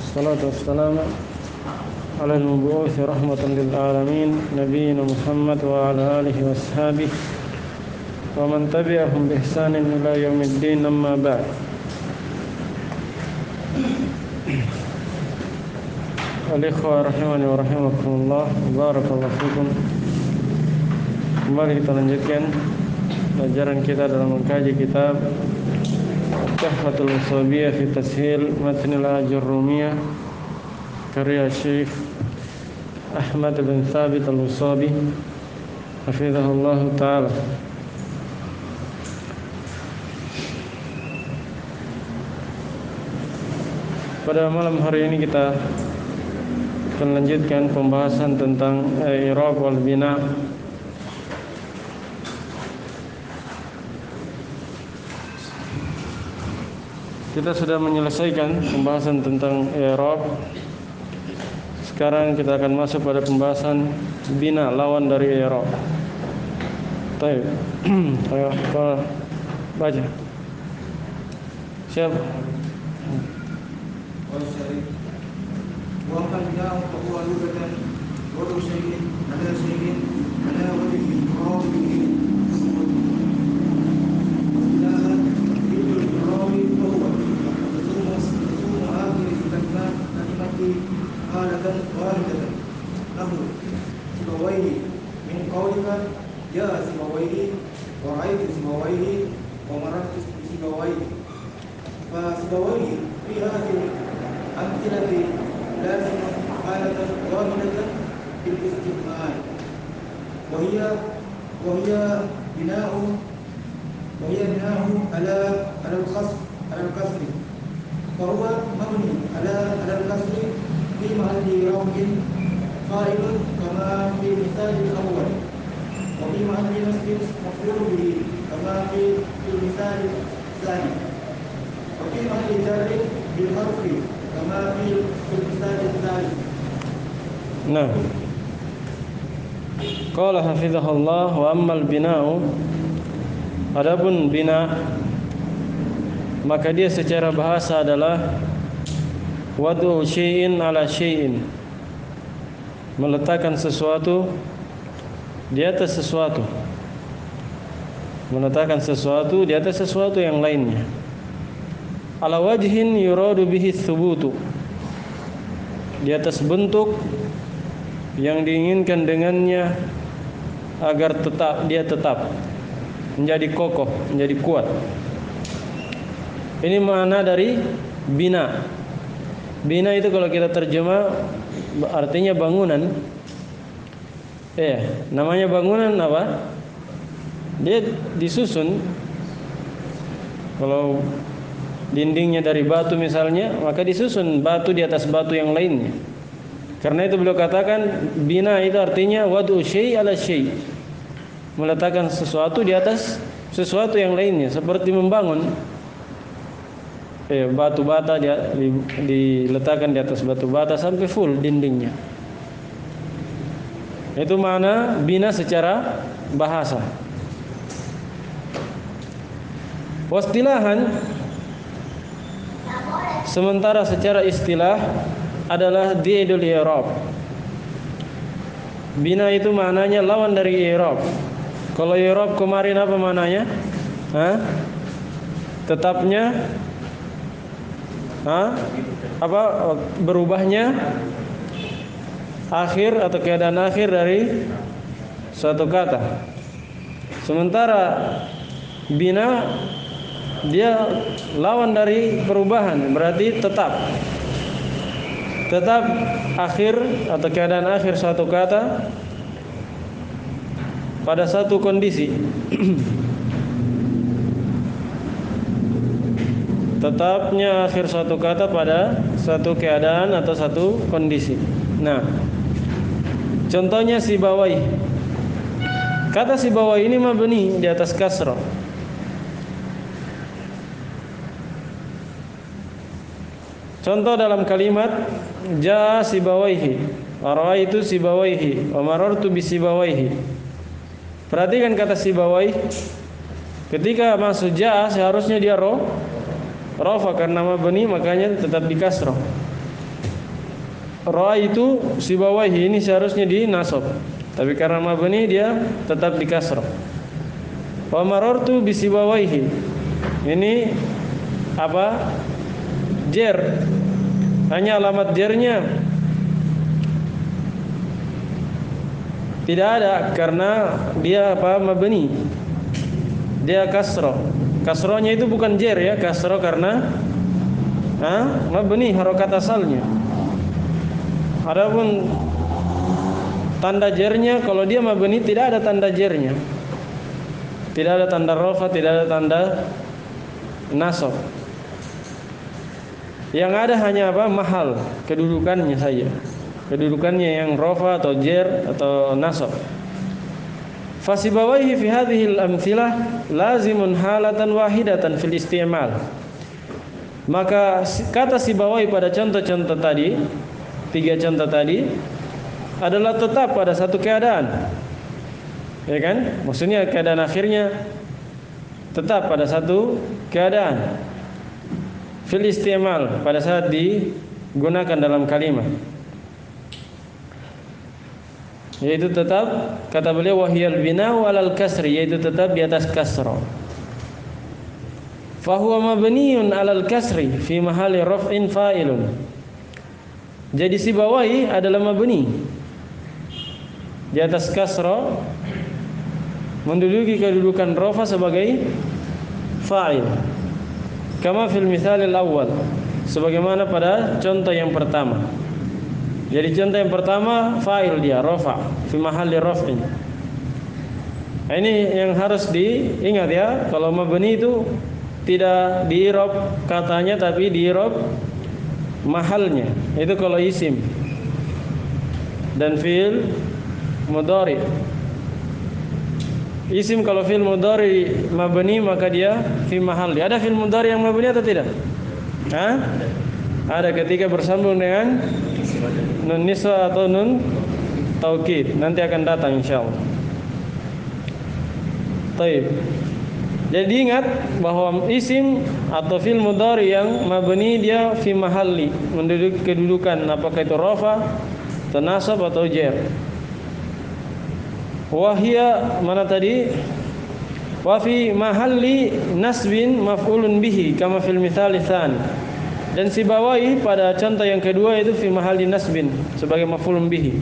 والصلاة والسلام على المبعوث رحمة للعالمين نبينا محمد وعلى آله وأصحابه ومن تبعهم بإحسان إلى يوم الدين أما بعد. Al-ikhwah rahimani wa rahimakumullah, barakallahu fikum. Kembali kita lanjutkan pelajaran kita dalam mengkaji kitab Tuhfatul Ushubiyah fi Tashil Matn al-Ajurrumiyah karya Syekh Ahmad bin Thabit al-Ushabi hafizahullah ta'ala. Pada malam hari ini kita akan lanjutkan pembahasan tentang i'rab wal bina. Kita sudah menyelesaikan pembahasan tentang i'rab. Sekarang kita akan masuk pada pembahasan bina, lawan dari i'rab. Baik. Ayo kita baca. Siap. وأما البناء فهو لغة وضع شيء على شيء على وجه الإقرار به واصطلاحا ذكر الإقرار فهو لزوم آخر كلمة حالة واردة له سيبويه من قولك جاء سيبويه ورأيت سيبويه ومررت بسيبويه فسيبويه في هذه الأمثلة لازم حالة واحدة في الاستثناء وهي بناء على القصر فهو مبني على القصر في محل رفع فاعل كما في المثال الأول وفي محل نصب مفعول به كما في المثال الثاني وفي محل جر بالحرف كما في المثال الثالث. Nah, qala hafizahullah wa ammal bina'u, adapun bina maka dia secara bahasa adalah wad'u syai'in ala syai'in, meletakkan sesuatu di atas sesuatu, meletakkan sesuatu di atas sesuatu yang lainnya. Ala wajhin yuradu bihi thubutu, di atas bentuk yang diinginkan dengannya agar dia tetap menjadi kokoh, menjadi kuat. Ini makna dari bina. Bina itu kalau kita terjemah artinya bangunan. Namanya bangunan apa? Dia disusun. Kalau dindingnya dari batu misalnya, maka disusun batu di atas batu yang lainnya. Karena itu beliau katakan bina itu artinya wad'u syai' ala syai', meletakkan sesuatu di atas sesuatu yang lainnya, seperti membangun. Batu bata diletakkan di atas batu bata sampai full dindingnya. Itu makna bina secara bahasa. Wastilahan, sementara secara istilah adalah di'idul i'rab. Bina itu maknanya lawan dari i'rab. Kalau i'rab kemarin apa maknanya? Tetapnya apa berubahnya akhir atau keadaan akhir dari suatu kata. Sementara bina dia lawan dari perubahan, berarti tetap akhir atau keadaan akhir suatu kata pada satu kondisi. Tetapnya akhir suatu kata pada satu keadaan atau satu kondisi. Nah, contohnya sibawai. Kata sibawai ini mabni di atas kasrah. Contoh dalam kalimat jaa sibawaihi, ara'aitu sibawaihi, wa marartu bi sibawaihi. Perhatikan kata sibawai. Ketika masuk jaa seharusnya dia rafa karena mabni, makanya tetap di kasrah. Ra'aitu sibawaihi ini seharusnya di nasab, tapi karena mabni dia tetap di kasrah. Wa marartu bi sibawaihi ini apa? Jer. Hanya alamat jernya tidak ada karena dia apa? Mabni. Dia kasrah. Kasrohnya itu bukan jer ya, kasroh karena mabni harokat asalnya. Adapun tanda jernya kalau dia mabni tidak ada tanda jernya. Tidak ada tanda rafa, tidak ada tanda nasab. Yang ada hanya apa? Mahal, kedudukannya saja. Kedudukannya yang rafa atau jer atau nasab. Fasibawaihi fi hadhihi al-amthilah lazimun halatan wahidatan fil isti'mal. Maka kata sibawai pada contoh-contoh tadi, 3 contoh tadi adalah tetap pada satu keadaan. Ya kan? Maksudnya keadaan akhirnya tetap pada satu keadaan. Fil isti'mal, pada saat digunakan dalam kalimat. Yaitu tetap kata beliau wahiyal bina'u 'alal kasri, yaitu tetap di atas kasrah. Fa huwa mabniun 'alal kasri fi mahalli raf'in fa'ilun. Jadi sibawai adalah mabni di atas kasrah, menduduki kedudukan rafa sebagai fa'il. Kama fil mithalil awal, sebagaimana pada contoh yang pertama. Jadi contoh yang pertama fa'il dia rafa fi mahalli raf'in. Nah, ini yang harus diingat ya, kalau mabni itu tidak di i'rab katanya tapi di i'rab mahalnya. Itu kalau isim dan fi'il mudhari. Isim kalau fi'il mudhari mabni maka dia fi mahalli. Ada fi'il mudhari yang mabni atau tidak? Ada ketika bersambung dengan nun niswa atau nun taukid. Nanti akan datang insyaallah. Baik. Jadi ingat bahwa isim atau fi'il mudhari yang mabni dia fi mahalli, menduduki kedudukan apakah itu rafa, nasab atau jar. Wahia mana tadi? Wa fi mahalli nasbin maf'ulun bihi kama fil mithal tsani. Dan sibawai pada contoh yang kedua itu fi mahalli nasbin sebagai maf'ulun bihi.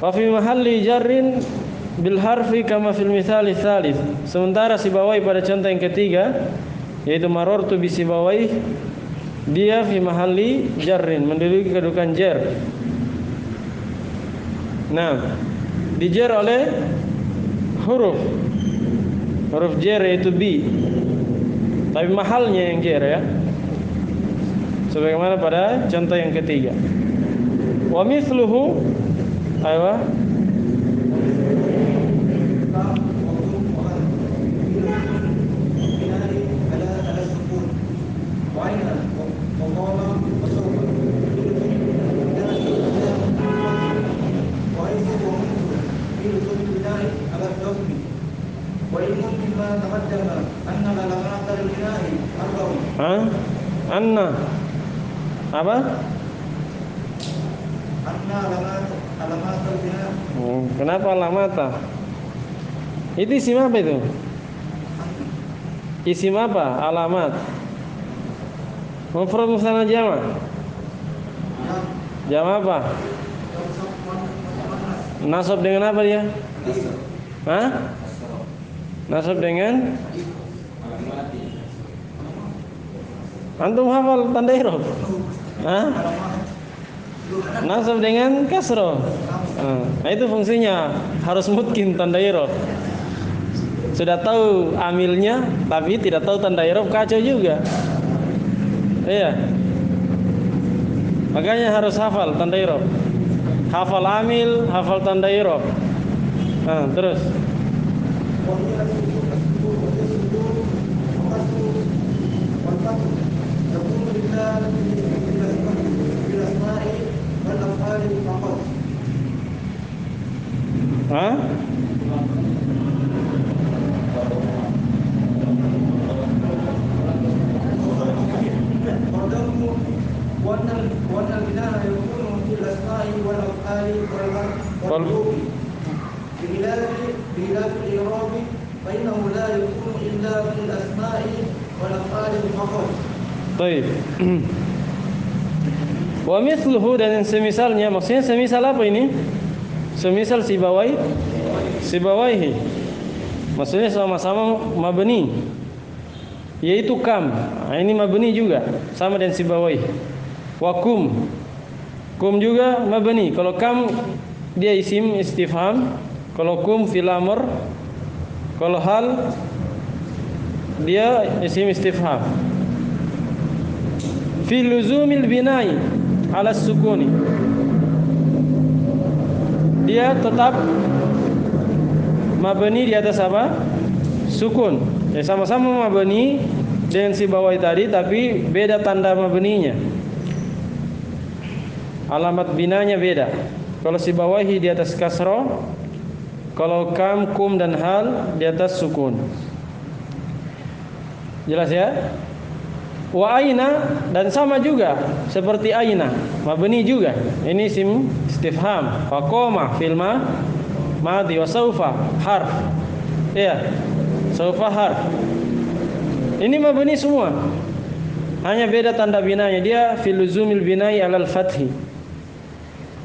Wa fi mahalli jarrin bil harfi kama fil mithal tsalits. Sementara sibawai pada contoh yang ketiga yaitu marartu bi sibawai, dia fi mahalli jarrin, menduduki kedudukan jar. Nah, dijar oleh huruf jar yaitu bi, tapi mahalnya yang jar ya, sebagaimana pada contoh yang ketiga. Wa mithluhu aywa Anna apa? Anna alamat al-bina. Kenapa alamata? Itu isim apa itu? Isim apa? Alamat. Mufrad musanna jama'. Jama' apa? Nasab dengan apa dia? Nasab dengan antum hafal tanda i'rab? Nasab dengan kasrah. Nah, itu fungsinya harus mungkin tanda i'rab. Sudah tahu amilnya tapi tidak tahu tanda i'rab, kacau juga. Iya. Makanya harus hafal tanda i'rab. Hafal amil, hafal tanda i'rab. Terus. البناء يكون في الأسماء والأفعال والحروف بخلاف الإعراب فإنه لا يكون إلا في الأسماء والأفعال فقط. Baik. Wa mithluhu, dan semisalnya, maksudnya semisal apa ini? Semisal sibawaihi. Maksudnya sama-sama mabni, yaitu kam. Nah, ini mabni juga, sama dengan sibawaihi. Wa kum. Kum juga mabni. Kalau kam dia isim istifham, kalau kum fil amr, kalau hal dia isim istifham. Fi luzumil binai ala sukuni, dia tetap mabni di atas apa? Sukun. Ya, sama-sama mabni dengan si bawah tadi, tapi beda tanda mabninya. Alamat binanya beda. Kalau si bawahi di atas kasroh, kalau kam, kum dan hal di atas sukun. Jelas ya? Wa aina, dan sama juga seperti aina, mabni juga. Ini isim istifham. Fa qoma fil madhi wa saufa harf. Ya, saufa harf. Ini mabni semua. Hanya beda tanda binanya. Dia fil luzumil binai alal fathi.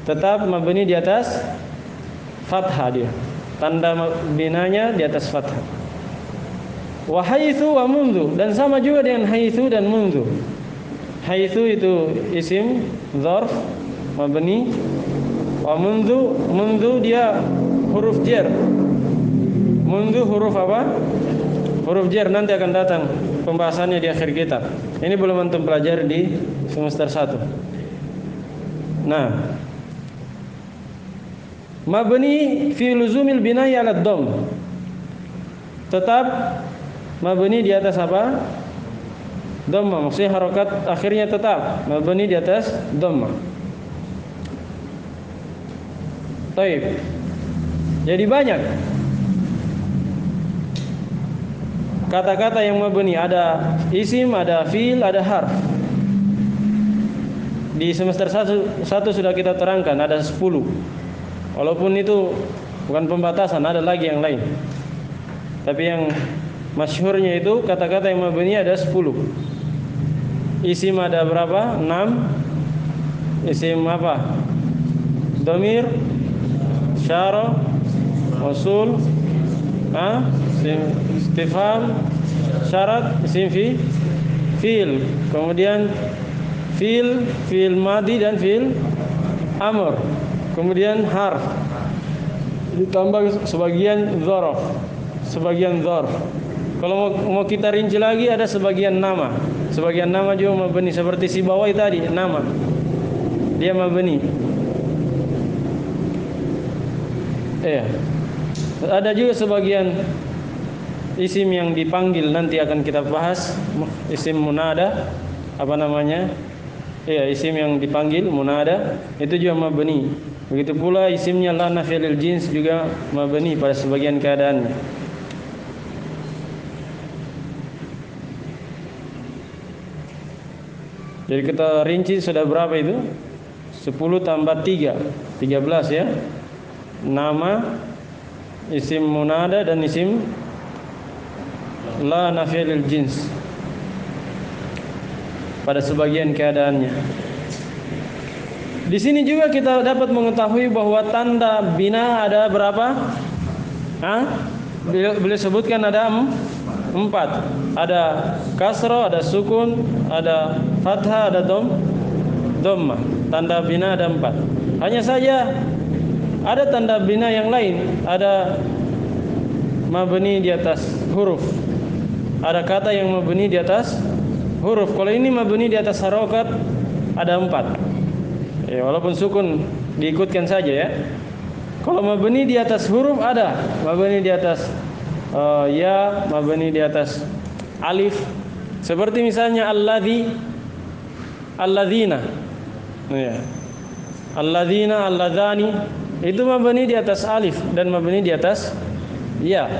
Tetap mabni di atas fathah dia. Tanda binanya di atas fathah. Wa haitsu wa mundu, dan sama juga dengan haitsu dan mundu. Haitsu itu isim dzarf mabni, wa mundu dia huruf jar. Mundu huruf apa? Huruf jar, nanti akan datang pembahasannya di akhir kitab. Ini belum antum pelajari di semester 1. Nah, mabni fi luzumil binai ala dhamm, tetap mabni di atas apa? Dhamma. Maksudnya harokat akhirnya tetap mabni di atas dhamma. Taib. Jadi banyak kata-kata yang mabni, ada isim, ada fiil, ada harf. Di semester 1 sudah kita terangkan ada 10. Walaupun itu bukan pembatasan, ada lagi yang lain. Tapi yang masyhurnya itu kata-kata yang mabni ada 10. Isim ada berapa? 6. Isim apa? Dhamir, syara, mausul, isim istifham, syarat, isim fiil. Kemudian fiil madhi dan fiil amr. Kemudian harf. Ditambah sebagian dzaraf, sebagian dzarf. Kalau mau kita rinci lagi, ada sebagian nama. Sebagian nama juga mabni, seperti si bawah tadi, nama. Dia mabni. Iya. Ada juga sebagian isim yang dipanggil, nanti akan kita bahas. Isim munada, apa namanya? Iya, isim yang dipanggil munada itu juga mabni. Begitu pula isimnya la nafiyil jins juga mabni pada sebagian keadaannya. Jadi kita rinci sudah berapa itu? 10 tambah 3, 13 ya. Nama, isim munada dan isim la nafiyil jins pada sebagian keadaannya. Di sini juga kita dapat mengetahui bahwa tanda bina ada berapa? Beliau sebutkan ada 4. Ada kasrah, ada sukun, ada fathah, ada dhammah. Tanda bina ada 4. Hanya saja ada tanda bina yang lain, ada mabni di atas huruf. Ada kata yang mabni di atas huruf. Kalau ini mabni di atas harokat ada 4. Ya, walaupun sukun diikutkan saja ya. Kalau mabni di atas huruf ada mabni di atas ya, mabni di atas alif. Seperti misalnya alladzina. Ya. Alladzina, alladzani itu mabni di atas alif dan mabni di atas ya.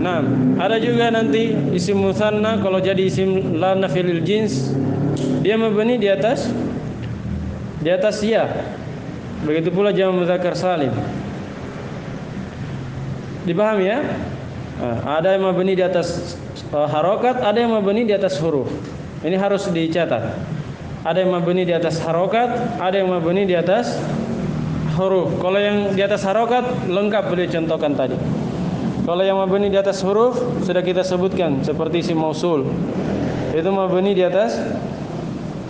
Nah, ada juga nanti isim musanna, kalau jadi isim la nafilil jins dia mabni di atas ya. Begitu pula jamak muzakkar salim. Dipahami ya? Ada yang mabni di atas harokat, ada yang mabni di atas huruf. Ini harus dicatat. Ada yang mabni di atas harokat, ada yang mabni di atas huruf. Kalau yang di atas harokat lengkap beliau contohkan tadi. Kalau yang mabni di atas huruf sudah kita sebutkan seperti isim mausul. Itu mabni di atas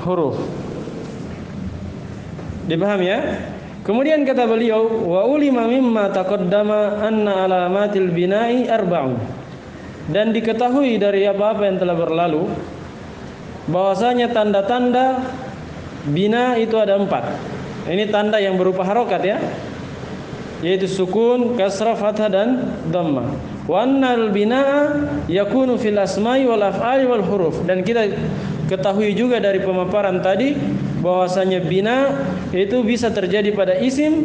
huruf. Dipahami ya? Kemudian kata beliau, wa ulima mimma taqaddama anna alamatil bina'i arba'un. Dan diketahui dari apa-apa yang telah berlalu bahwasanya tanda-tanda bina itu ada 4. Ini tanda yang berupa harokat ya, yaitu sukun, kasrah, fathah dan dhamma. Wa annal bina'a yakunu fil asma'i wal af'ali wal huruf. Dan kita ketahui juga dari pemaparan tadi bahwasanya bina itu bisa terjadi pada isim,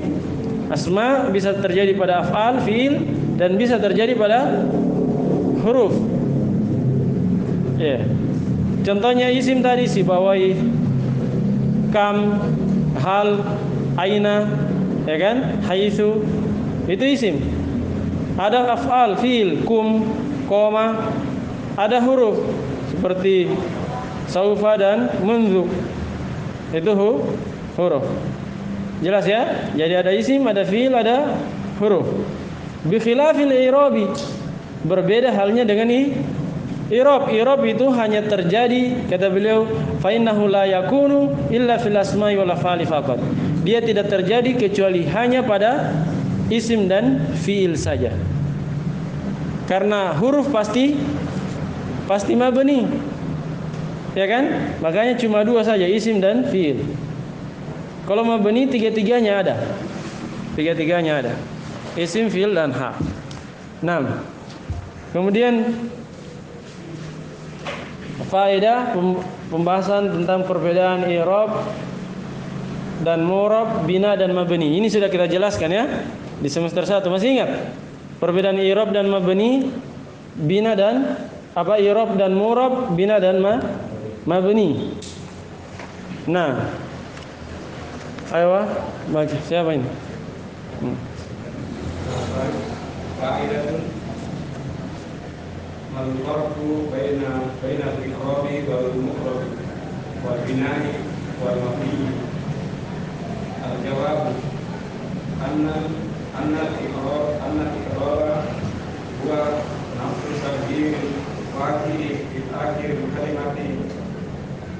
asma, bisa terjadi pada af'al, fi'il, dan bisa terjadi pada huruf. Ya. Contohnya isim tadi sibawai, kam, hal, aina, ya kan? Haitsu. Itu isim. Ada af'al, fi'il, kum, koma, ada huruf seperti saufa dan munzu. Itu huruf. Jelas ya? Jadi ada isim, ada fi'il, ada huruf. Bi khilafil i'rabi. Berbeda halnya dengan i'rab. I'rab itu hanya terjadi, kata beliau, fa innahu la yakunu illa fil asma'i wal af'ali faqat. Dia tidak terjadi kecuali hanya pada isim dan fi'il saja. Karena huruf pasti mabni. Ya kan? Makanya cuma 2 saja, isim dan fi'il. Kalau mabni tiga-tiganya ada. Tiga-tiganya ada. Isim, fi'il dan ha. 6. Kemudian faedah pembahasan tentang perbedaan i'rab dan mu'rab, bina dan mabni. Ini sudah kita jelaskan ya di semester 1. Masih ingat? Perbedaan i'rab dan mabni, bina dan i'rab dan mu'rab, bina dan mabni. Nah, ayo bagi siapa ini? Faedah al-farqu baina al-i'rabi wal mu'rab wal bina'i wal mabni. Al-jawab anna al-i'rab huwa nafsu tabdil waqi' fi akhir kalimati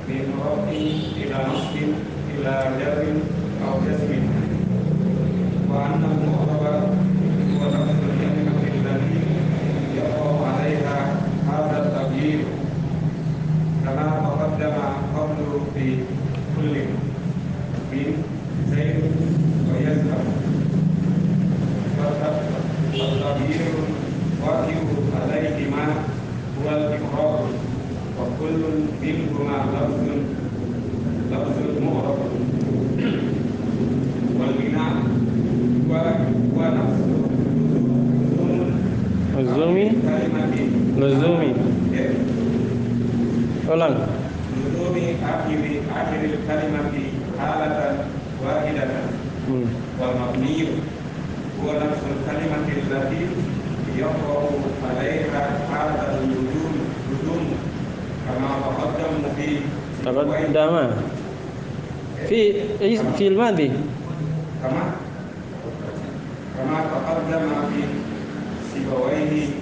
min rafi ila nasbin ila jarrin aw jazmin. Wa anna al-mu'rab huwa nafsu kalimati allati yaqa'u 'alayha hadha at-taghyir kama taqaddama qablu fi kulli min zaid wa yazhab. At-taghyir waqi'u 'alayhi ma huwa al-iqrar wa kullun minhuma lafzun mu'rab wal bina wa nafsu luzumi ulang luzumi akhir kalimati halatan wahidatan wal mabni huwa nafsul kalimati allati yaqa'u 'alayha hadha al-luzum kama taqaddama fi al-madi kama taqaddama fi sibawaihi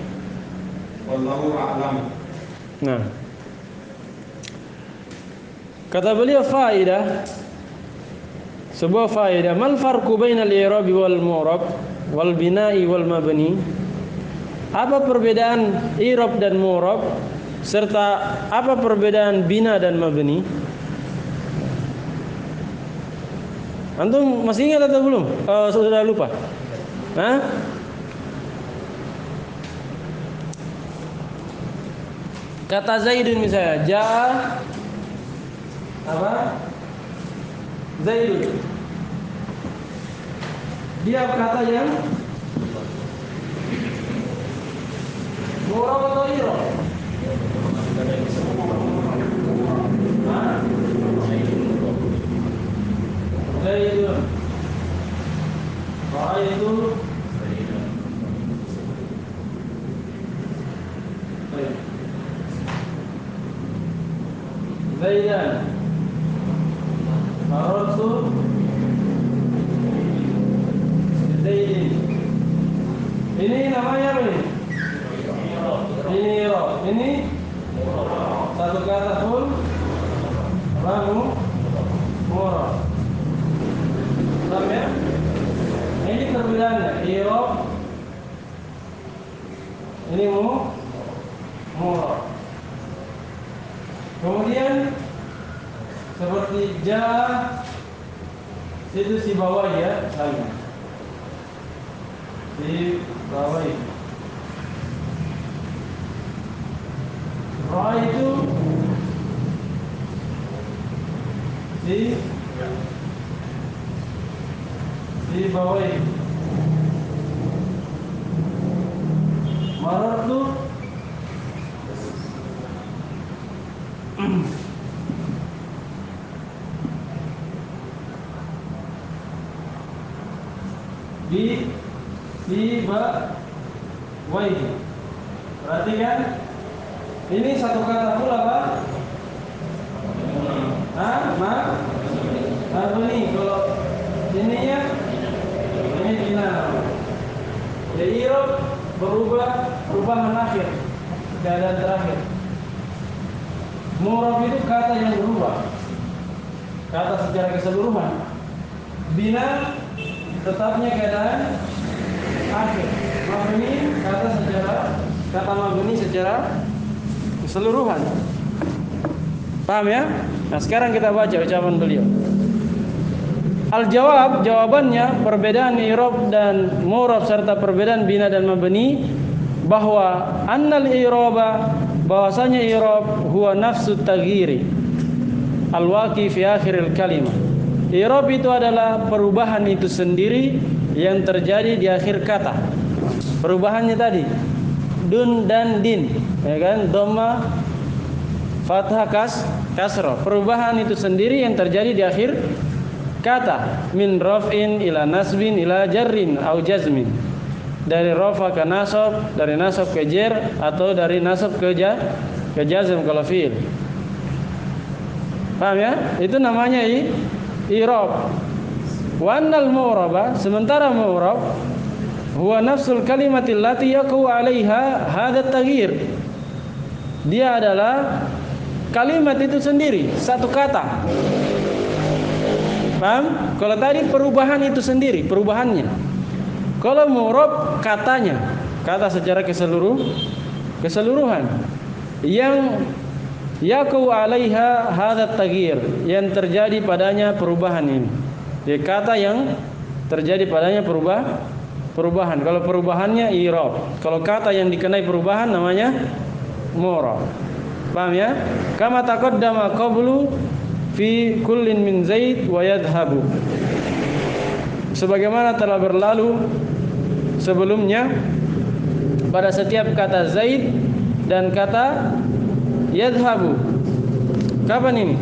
wallahu a'lam. Nah, kata beliau faedah, sebuah faedah, mal farqu bainal i'rab wal mu'rab wal bina'i wal mabni. Apa perbedaan i'rab dan mu'rab serta apa perbedaan bina dan mabni? Antum masih ingat atau belum? Sudah lupa? Hah? Kata Zaidun misalnya, ja'a apa? Zaidun. Dia kata yang mu'rab atau i'rab? Hah? Zaidan. Marartu Zaidin. Ini namanya apa ini? Ini i'rab. Ini satu kata full lalu murad. Paham ya? Ini perbedaannya. I'rab ini murad. Kemudian seperti ja itu si bawah ya sama. Si bawah itu. Ra itu si bawah itu. Marartu di bawah itu. Perhatikan. Ini satu kata full apa? Mabni. Kalau ininya ini bina. Ya i'rab perubahan akhir, keadaan terakhir. Murab itu kata yang berubah, kata secara keseluruhan. Bina tetapnya keadaan akhir. Mabni kata mabni secara keseluruhan. Paham ya? Nah, sekarang kita baca ucapan beliau. Al-jawab, jawabannya perbedaan i'rab dan murab serta perbedaan bina dan mabni, bahwa annal i'raba, bahwasanya i'rab huwa nafsu taghyiri al-waqi fi akhiril kalimah. I'rab itu adalah perubahan itu sendiri yang terjadi di akhir kata. Perubahannya tadi dun dan din, ya kan? Dhamma, fathah, kasrah. Perubahan itu sendiri yang terjadi di akhir kata. Min raf'in ila nasbin ila jarrin au jazmin. Dari rafa ke nasab, dari nasab ke jar, atau dari nasab ke jazm kalau fi'il. Paham ya? Itu namanya i'rab. Wa annal mu'raba, sementara mu'rab huwa nafsul kalimatil lati yaqau 'alaiha hadha taghyir. Dia adalah kalimat itu sendiri, satu kata. Paham? Kalau tadi perubahan itu sendiri, perubahannya. Kalau mu'rab katanya, kata secara keseluruhan yang yaqau 'alaiha hadha taghyir, yang terjadi padanya perubahan ini. Dia kata yang terjadi padanya perubahan. Kalau perubahannya i'rab. Kalau kata yang dikenai perubahan namanya mu'rab. Paham ya? Kama taqaddama qablu fi kullin min Zaid wa yadhhabu. Sebagaimana telah berlalu sebelumnya pada setiap kata Zaid dan kata yadhhabu. Kapan ini?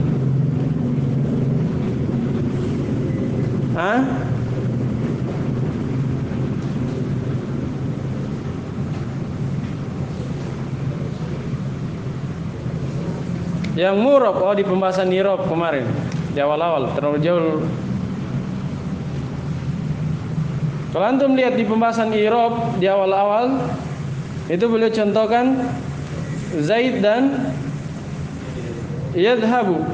Yang murab, di pembahasan i'rab kemarin di awal-awal, terlalu jauh. Kalau antum lihat di pembahasan i'rab di awal-awal, itu beliau contohkan Zaid dan yadhhabu.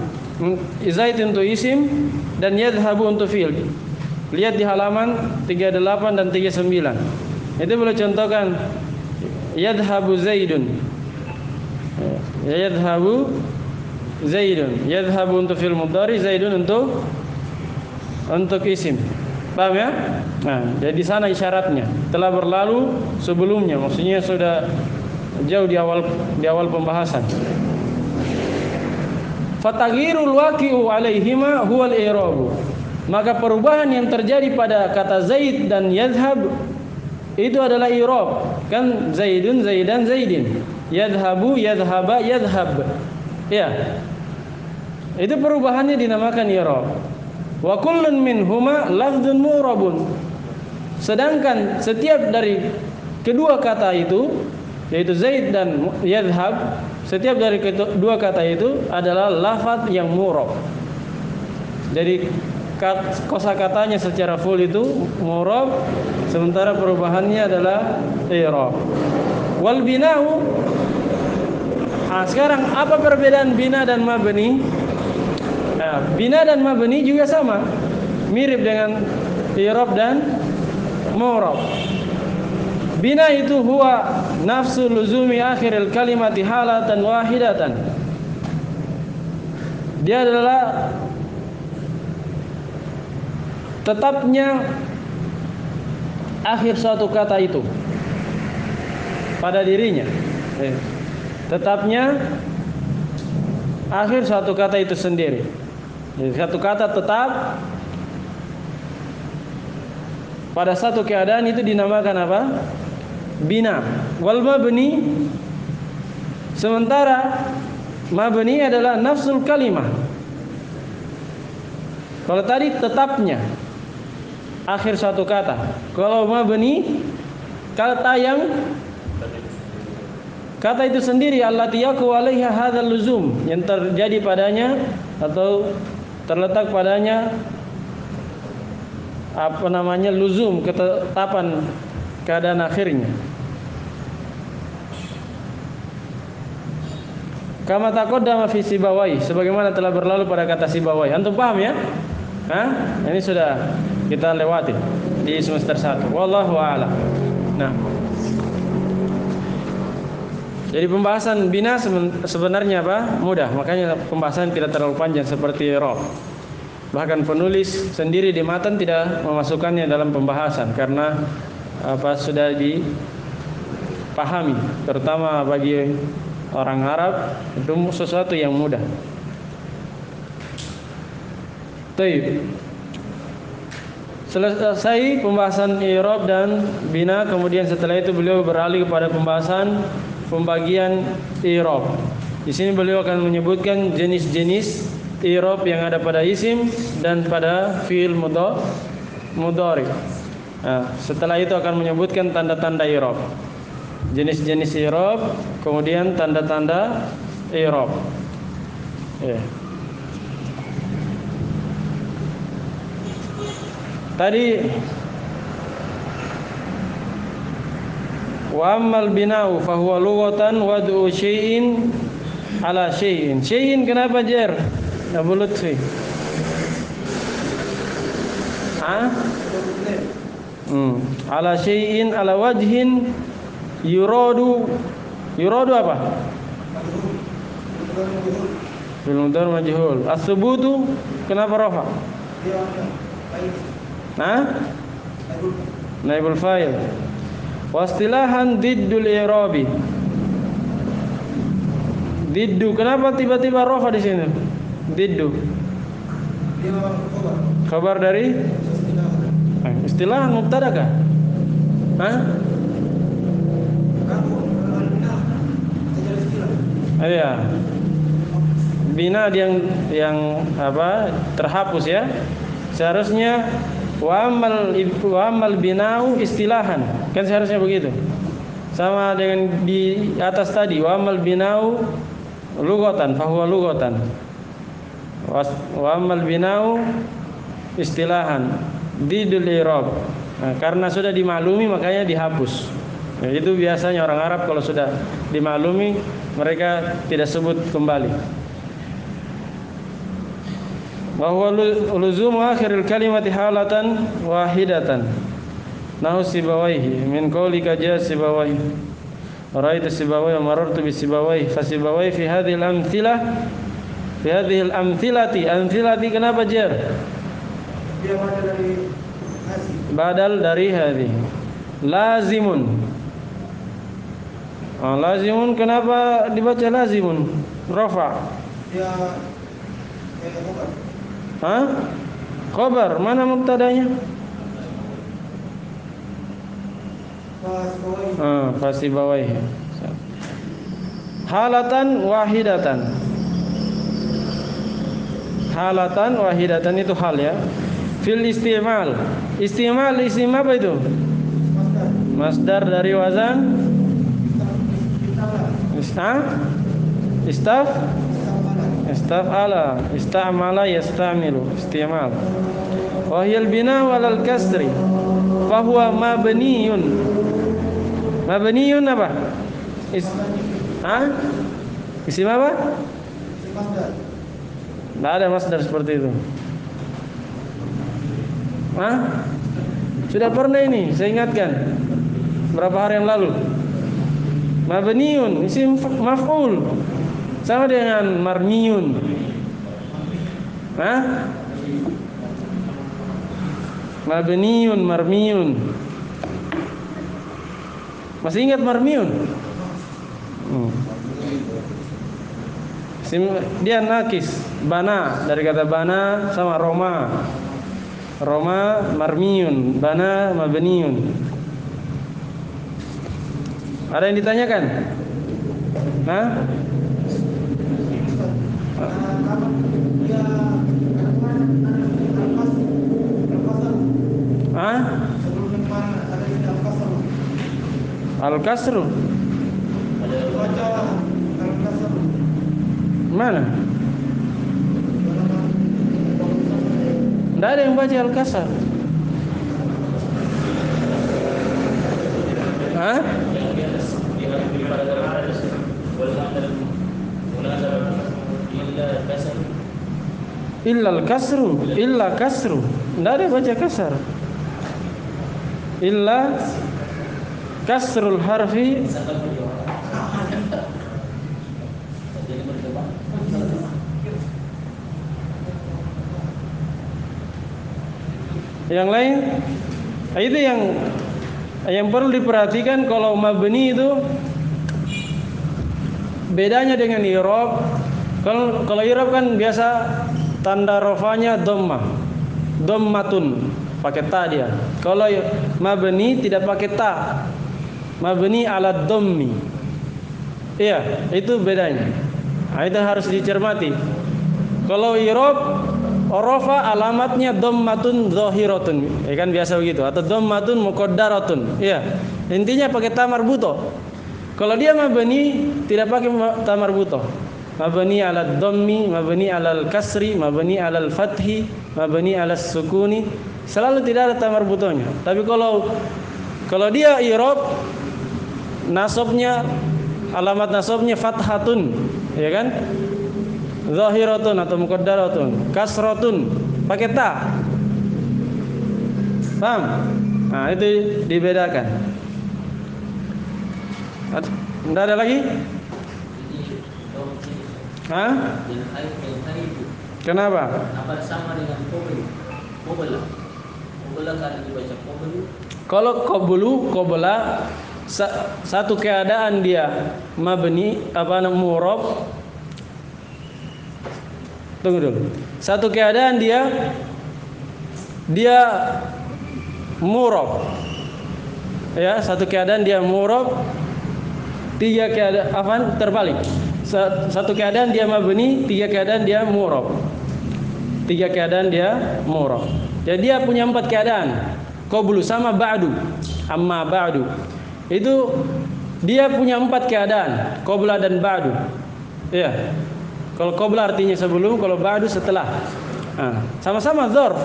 Zaid untuk isim dan yadhhabu untuk fi'il. Lihat di halaman 38 dan 39. Itu beliau contohkan yadhhabu Zaidun. Yadhhabu Zaidun. Yadhhabu untuk fi'il mudhari, Zaidun untuk isim. Paham ya? Nah, jadi sana isyaratnya telah berlalu sebelumnya, maksudnya sudah jauh di awal pembahasan. Fataghirul waqi'u 'alaihima huwal i'rab. Maka perubahan yang terjadi pada kata Zaid dan yadhhab itu adalah i'rab. Kan Zaidun, Zaidan, Zaidin. Yadhhabu, yadhhaba, yadhhab. Ya. Itu perubahannya dinamakan i'rab. Wa kullun minhuma lafdzun mu'rabun. Sedangkan setiap dari kedua kata itu, yaitu Zaid dan yadhhab, Setiap dari dua kata itu adalah lafaz yang mu'rab. Jadi kosakatanya secara full itu mu'rab, sementara perubahannya adalah i'rab. Wal bina'u. Sekarang apa perbedaan bina dan mabni? Bina dan mabni juga sama, mirip dengan i'rab dan mu'rab. Bina itu huwa nafsu luzumi akhiril kalimati halatan wahidatan. Dia adalah tetapnya akhir suatu kata itu pada dirinya. Tetapnya akhir suatu kata itu sendiri. Jadi satu kata tetap pada satu keadaan itu dinamakan apa? Bina. Wal mabni, sementara mabni adalah nafsul kalimah. Kalau tadi tetapnya akhir suatu kata. Kalau mabni kata itu sendiri, allati yaku 'alaiha hadzal luzum, yang terjadi padanya atau terletak padanya luzum, ketetapan keadaan akhirnya. Kama taqaddama fi Sibawai, sebagaimana telah berlalu pada kata Sibawai. Antum paham ya? Ini sudah kita lewati di semester 1. Wallahu a'lam. Nah, jadi pembahasan bina sebenarnya apa? Mudah, makanya pembahasan tidak terlalu panjang seperti i'rab. Bahkan penulis sendiri di matan tidak memasukkannya dalam pembahasan karena sudah dipahami, terutama bagi orang Arab itu sesuatu yang mudah. Baik. Selesai pembahasan i'rab dan bina, kemudian setelah itu beliau beralih kepada pembahasan pembagian i'rab. Di sini beliau akan menyebutkan jenis-jenis i'rab yang ada pada isim dan pada fi'il mudhari. Setelah itu akan menyebutkan tanda-tanda i'rab, jenis-jenis i'rab, kemudian tanda-tanda i'rab. Tadi wa ammal bina'u fa huwa lughatan wad'u syai'in ala syai'in. Syai'in kenapa jar? Abu Lutfi. Ala syai'in ala wajhin yuradu apa? Bil mudhari majhul. As-subutu kenapa rafa? Naibul fa'il. Wastilahan diddul i'rabi. Diddu kenapa tiba-tiba rafa di sini? Diddu. Khabar dari istilah mubtada kah? Iya. Bina yang terhapus ya. Seharusnya wa amal bina'u istilahan. Kan seharusnya begitu. Sama dengan di atas tadi, wa amal bina'u lughatan, fa huwa lughatan. Wa amal bina'u istilahan didul i'rab. Karena sudah dimaklumi makanya dihapus. Itu biasanya orang Arab kalau sudah dimaklumi mereka tidak sebut kembali. Wa huwa luzumu akhiril kalimati halatan wahidatan. Nahu Sibawaihi min qaulika ja Sibawaihi. Ra'aitu Sibawaihi wa marartu bi Sibawaihi. Fa Sibawaihi fi hadhil amthilah, fi hadhil amthilati kenapa jar? Dia badal dari hadhihi. Lazimun. Lazimun kenapa dibaca lazimun? Rafa. Dia Khabar, mana mubtadanya? Fasibawaihi. Halatan wahidatan. Halatan wahidatan itu hal ya. Fil istimal. Istimal isim apa itu? Masdar dari wazan istaf'ala, ista'mala, yasta'milu, istimal. Wa hiya al-bina wal kasri. Fa huwa mabniyun. Mabniyun apa? Isim apa? Masdar. Tidak ada masdar seperti itu. Sudah pernah ini, saya ingatkan berapa hari yang lalu. Mabniun, isim maf'ul, sama dengan marmiyun. Mabniun, marmiyun. Masih ingat marmiyun? Dia nakis, bana, dari kata bana sama Roma. Roma marmiyun, bana mabniun. Ada yang ditanyakan? Al-kasru. Mana? Tidak ada yang baca al-kasar. Illa kasru. Tidak ada yang baca kasar. Illa kasrul harfi. Yang lain, itu yang perlu diperhatikan. Kalau mabni itu bedanya dengan i'rab. Kalau i'rab kan biasa tanda rafanya dhammatun, pakai ta dia. Kalau mabni tidak pakai ta, mabni ala dhammi. Iya, itu bedanya. Itu harus dicermati. Kalau i'rab, rafa alamatnya dhammatun zahiratun, kan biasa begitu, atau dhammatun muqaddaratun. Iya, intinya pakai ta marbuto. Kalau dia mabni tidak pakai ta marbuto. Mabni ala dhammi, mabni ala al-kasri, mabni ala al-fathi, mabni ala sukuni, selalu tidak ada ta marbutonya. Tapi kalau dia i'rab, nasabnya, alamat nasabnya fathatun, ya kan? Zahiratun atau muqaddaratun, kasratun, pakai ta. Paham? Nah, itu dibedakan. Tidak ada lagi? Kenapa? Apa sama dengan qobla? Qobla kan dibaca qoblu. Kalau qobla satu keadaan dia mabni mu'rab. Tunggu dulu. Satu keadaan dia mu'rab. Ya, satu keadaan dia mu'rab. Tiga keadaan terbalik. Satu keadaan dia mabni, tiga keadaan dia mu'rab. Tiga keadaan dia mu'rab. Jadi dia punya 4 keadaan. Qablu sama ba'du. Amma ba'du. Itu dia punya 4 keadaan, qabla dan ba'du. Iya. Kalau qabla artinya sebelum, kalau ba'du setelah. Sama-sama dzarf.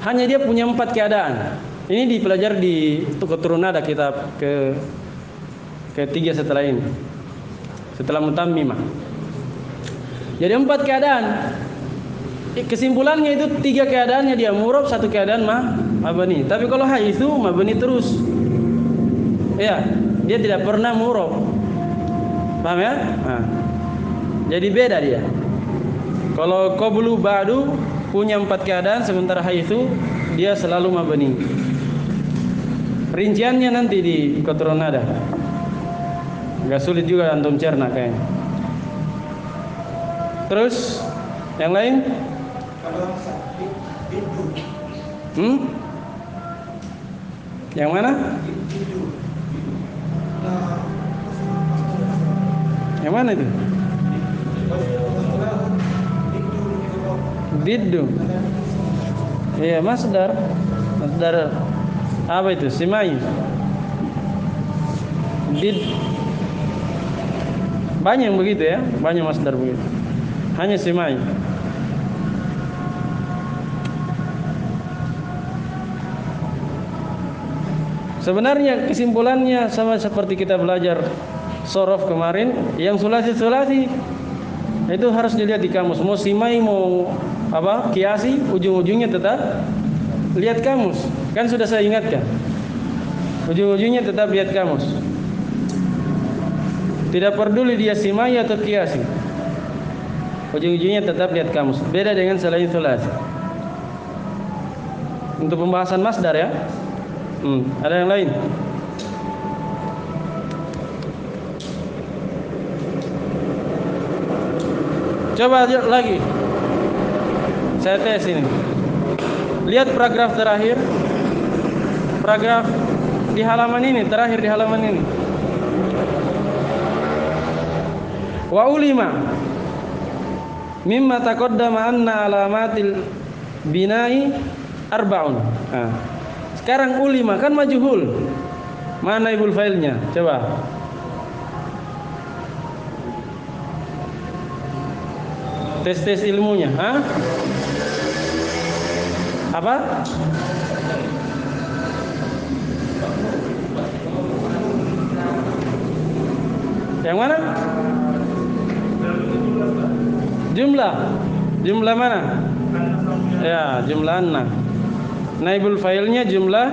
Hanya dia punya 4 keadaan. Ini dipelajari di keturunan ada kitab ketiga setelah ini. Setelah Mutammimah. Jadi 4 keadaan. Kesimpulannya itu 3 keadaannya dia mu'rab, 1 keadaan mabni. Tapi kalau haitsu mabni terus. Ya, dia tidak pernah mu'rab. Paham ya? Jadi beda dia. Kalau qablu ba'du punya 4 keadaan, sementara haitsu dia selalu mabni. Rinciannya nanti di kotoran nada. Enggak sulit juga antum cerna kayaknya. Terus yang lain? Yang mana? Yang mana itu? Diddu. Iya, masdar apa itu? Simai. Banyak yang begitu ya, banyak masdar begitu. Hanya simai. Sebenarnya kesimpulannya sama seperti kita belajar sorof kemarin, yang sulasi itu harus dilihat di kamus. Mau simai mau kiasi, ujung-ujungnya tetap lihat kamus. Kan sudah saya ingatkan. Ujung-ujungnya tetap lihat kamus. Tidak peduli dia simai atau kiasi. Ujung-ujungnya tetap lihat kamus. Beda dengan selain sulasi. Untuk pembahasan masdar ya. Ada yang lain? Coba lagi. Saya tes ini. Lihat paragraf terakhir. Paragraf di halaman ini, terakhir di halaman ini. Wa ulima mimma taqaddama anna alamatil bina'i arba'un. Sekarang ulima kan majhul. Mana ibul failnya? Coba. Tes ilmunya, Apa? Yang mana? Jumlah mana? Ya, jumlah anna. Naibul fa'ilnya jumlah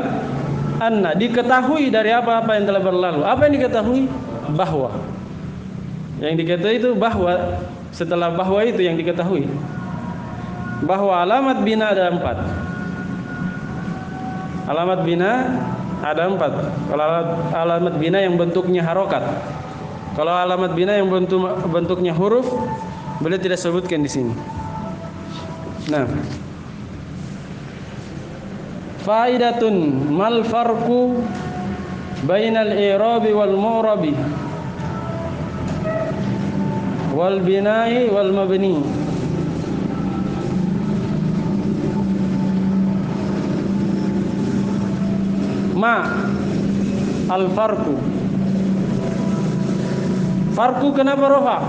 anna. Diketahui dari apa-apa yang telah berlalu. Apa yang diketahui? Bahwa. Yang diketahui itu bahwa. Setelah bahwa itu yang diketahui, bahwa alamat bina ada 4. Alamat bina ada 4. Kalau alamat bina yang bentuknya harokat, kalau alamat bina yang bentuknya huruf, boleh tidak sebutkan di sini. Nah, faidatun mal farqu bainal i'rabi wal mu'rabi wal bina'i wal mabni. Ma al farqu. Farqu kenapa rafa?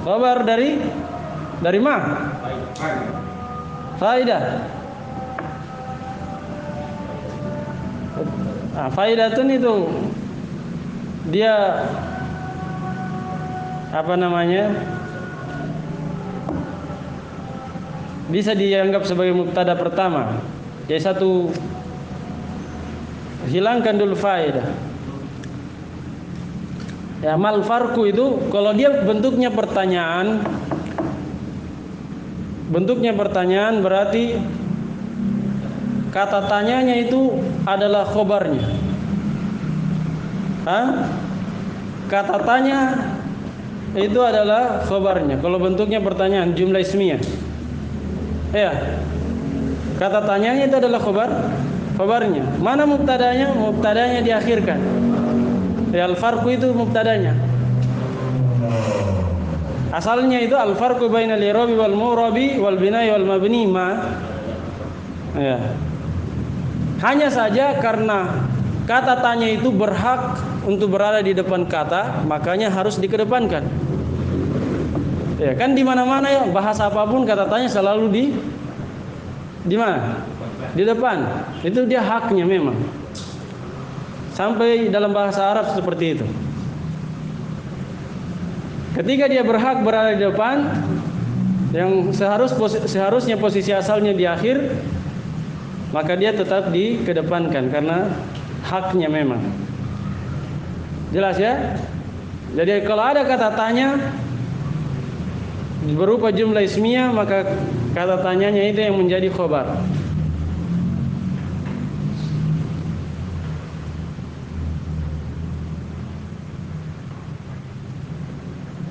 Khabar dari ma? Faidah. Faidatun itu dia bisa dianggap sebagai mubtada pertama. Jadi satu, hilangkan dulu faidah. Ya, mal farku itu kalau dia bentuknya pertanyaan berarti kata tanyanya itu adalah khobarnya. Kata tanya itu adalah khobarnya. Kalau bentuknya pertanyaan, jumlah ismiyah. Ya. Kata tanyanya itu adalah khobarnya. Mana mubtadanya? Mubtadanya diakhirkan. Ya, al-farqu itu mubtadanya. Asalnya itu al-farqu bainal i'rabi wal mu'rabi wal bina'i wal mabni ma. Ya. Hanya saja karena kata tanya itu berhak untuk berada di depan kata, makanya harus dikedepankan. Ya, kan di mana-mana ya, bahasa apapun kata tanya selalu di mana? Di depan. Itu dia haknya memang. Sampai dalam bahasa Arab seperti itu. Ketika dia berhak berada di depan, yang seharusnya posisi asalnya di akhir, maka dia tetap dikedepankan karena haknya memang. Jelas ya? Jadi kalau ada kata tanya berupa jumlah ismiyah, maka kata tanyanya itu yang menjadi khobar.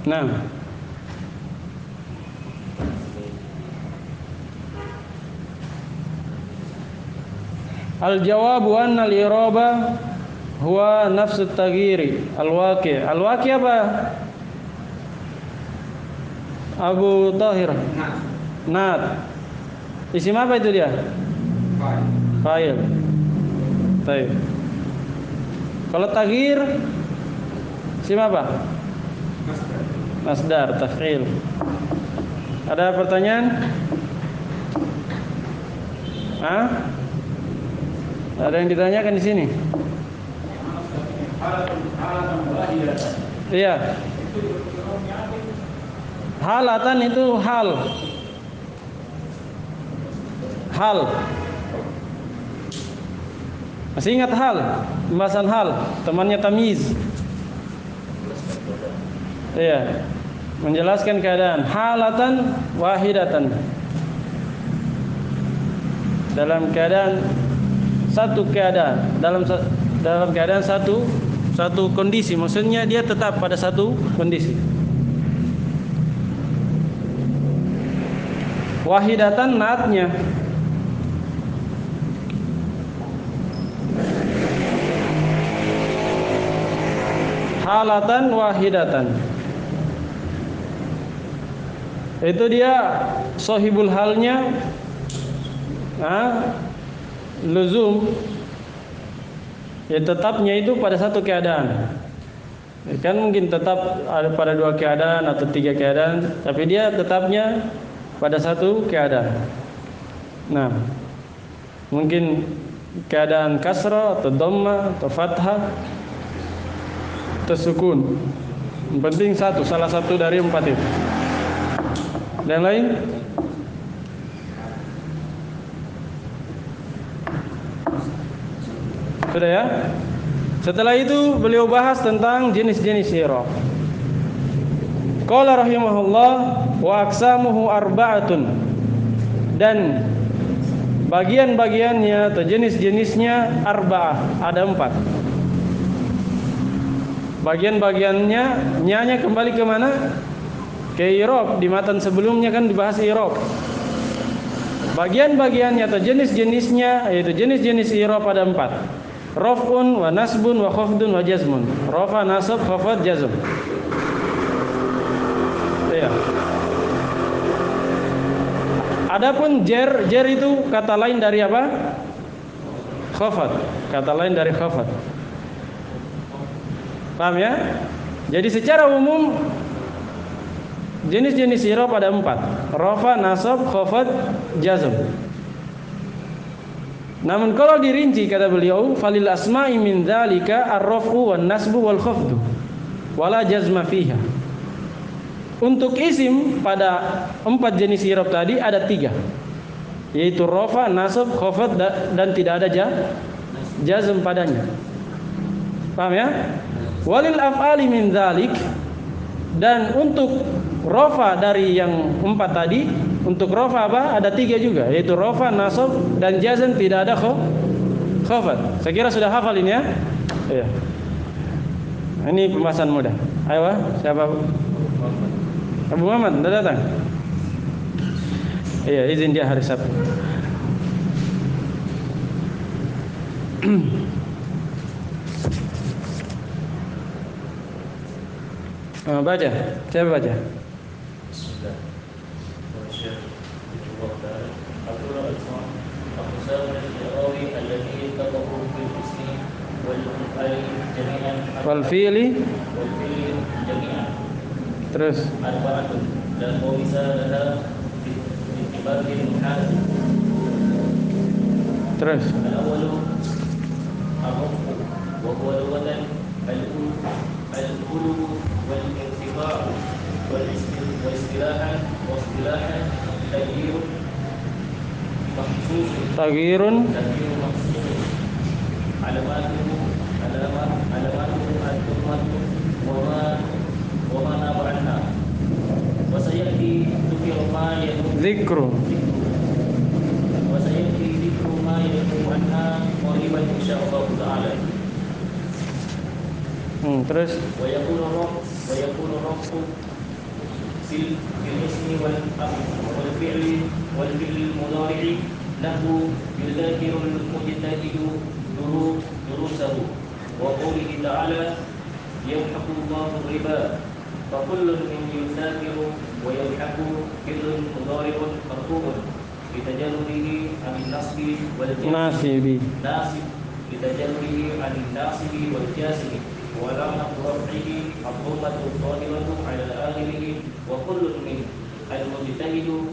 Nah, al-jawabu anna al-i'raba huwa nafsu at-taghyiri al-waqi'. Al-waqi' apa? Abu Tahir. Nat. Isim apa itu dia? Fa'il. Baik. Kalau taghyir siapa? Masdar, taf'il. Ada pertanyaan? Hah? Ada yang ditanyakan di sini? Iya. Halatan itu hal. Hal. Masih ingat hal? Pembahasan hal, temannya tamyiz. Iya. Menjelaskan keadaan halatan wahidatan. Dalam keadaan satu keadaan, dalam keadaan satu kondisi, maksudnya dia tetap pada satu kondisi. Wahidatan naatnya. Halatan wahidatan. Itu dia sahibul halnya luzum. Ya tetapnya itu pada satu keadaan. Kan mungkin tetap ada pada dua keadaan atau tiga keadaan, tapi dia tetapnya pada satu keadaan. Nah, mungkin keadaan kasrah atau dhamma atau fathah atau sukun. Yang penting salah satu dari empat itu. Dan lain? Sudah ya? Setelah itu beliau bahas tentang jenis-jenis i'rab. Qala rahimahullah wa aqsamuhu arba'atun. Dan bagian-bagiannya atau jenis-jenisnya arba'ah, ada 4. Bagian-bagiannya nyanya kembali ke mana? Ke i'rab. Di matan sebelumnya kan dibahas i'rab. Bagian-bagiannya atau jenis-jenisnya yaitu jenis-jenis i'rab ada 4. Raf'un wa nasbun wa khafdun wa jazmun. Rafa, nasab, khafad, jazm. Ya. Adapun jer itu kata lain dari apa? Khafad. Kata lain dari khafad. Paham ya? Jadi secara umum jenis-jenis i'rab ada 4. Rafa, nasab, khafad, jazm. Namun kalau dirinci kata beliau, falil asma'i min dzalika ar-raf'u wan nasbu wal khafdu wala jazma fiha. Untuk isim pada 4 jenis i'rab tadi ada 3, yaitu rafa, nasab, khafad dan tidak ada jazm padanya. Paham ya? Walil af'ali min dzalik, dan untuk rafa dari yang 4 tadi, untuk rafa apa? Ada 3 juga, yaitu rafa, nasab dan jazm tidak ada khafad. Saya kira sudah hafal ini ya? Iya. Ini pembahasan mudah. Ayo, siapa? Abu Muhammad, sudah datang? Iya, izin dia hari Sabtu. Baca, siapa baca? Wal fi'li jami'an. Terus arba'atun dan bisa ada dibagian hal. Terus al-awwalu ar-rafu wa huwa lughatan al-ulu wal irtifa' wal istilahan taghyirun alamatuhu al-ummatu wa ma naba'anna wa sayati dhikru ma yadhkuru anha qariban insyaallah ta'ala. Terus wa yakunu rafu fil ismi wal fi'li mudhari lahu yudhakiru al-mujtahidu durusahu wa qawlihi ta'ala yamhaqu Allahu riba fa kullun min yudhakiru wa yamhaqu fi'lun mudhari'un marfu'un bitajarrudihi anil nasbi wal jazmi nasibi. nasib bitajarrudihi anil nasibi wal jazmi wa lamma raf'ihi ad-dhammatu dhahiratu 'ala al-akhirih wa kullun min al-mujtahidu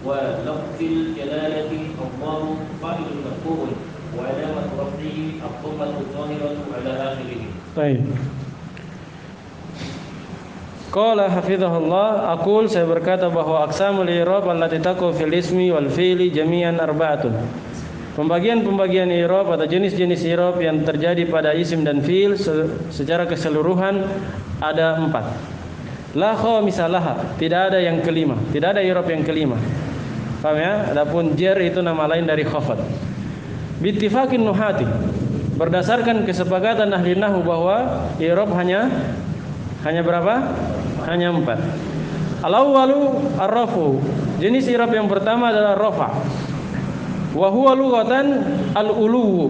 wa lafzil jalalati Allahu fa'ilun marfu'un wa alamatu raf'ihi ad-dhammatu dhahiratu 'ala akhirih. Baik. Qala hafizahullah, aqul, saya berkata bahwa aqsamul i'rab allati taqu fil ismi wal fi'li jami'an arba'atun. Pembagian-pembagian i'rab atau jenis-jenis i'rab yang terjadi pada isim dan fi'il secara keseluruhan ada 4. La khamisalaha, tidak ada yang kelima, tidak ada i'rab yang kelima. Paham ya? Adapun jar itu nama lain dari khafad. Bittifaqin nuhati, berdasarkan kesepakatan ahli nahwu bahwa i'rab hanya berapa? Hanya 4. Al-awwalu ar-rafu. Jenis i'rab yang pertama adalah rafa. Wa huwa lughatan al-uluw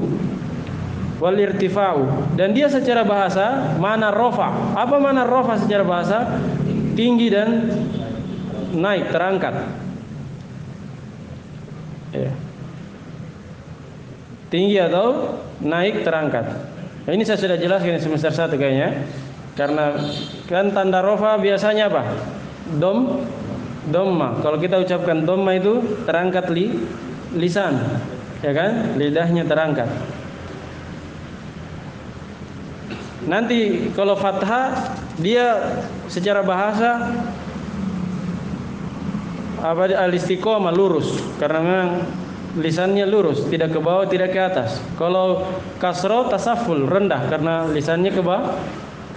wal irtifa'u. Dan dia secara bahasa mana rafa. Apa mana rafa secara bahasa? Tinggi dan naik, terangkat. Ya. Tinggi atau naik, terangkat. Nah, ini saya sudah jelaskan di semester 1 kayaknya. Karena kan tanda rofa biasanya apa? Domma. Kalau kita ucapkan domma itu terangkat lisan, ya kan? Lidahnya terangkat. Nanti kalau fathah dia secara bahasa al-istiqomah, lurus, karena memang lisannya lurus, tidak ke bawah, tidak ke atas. Kalau kasroh tasaful, rendah, karena lisannya ke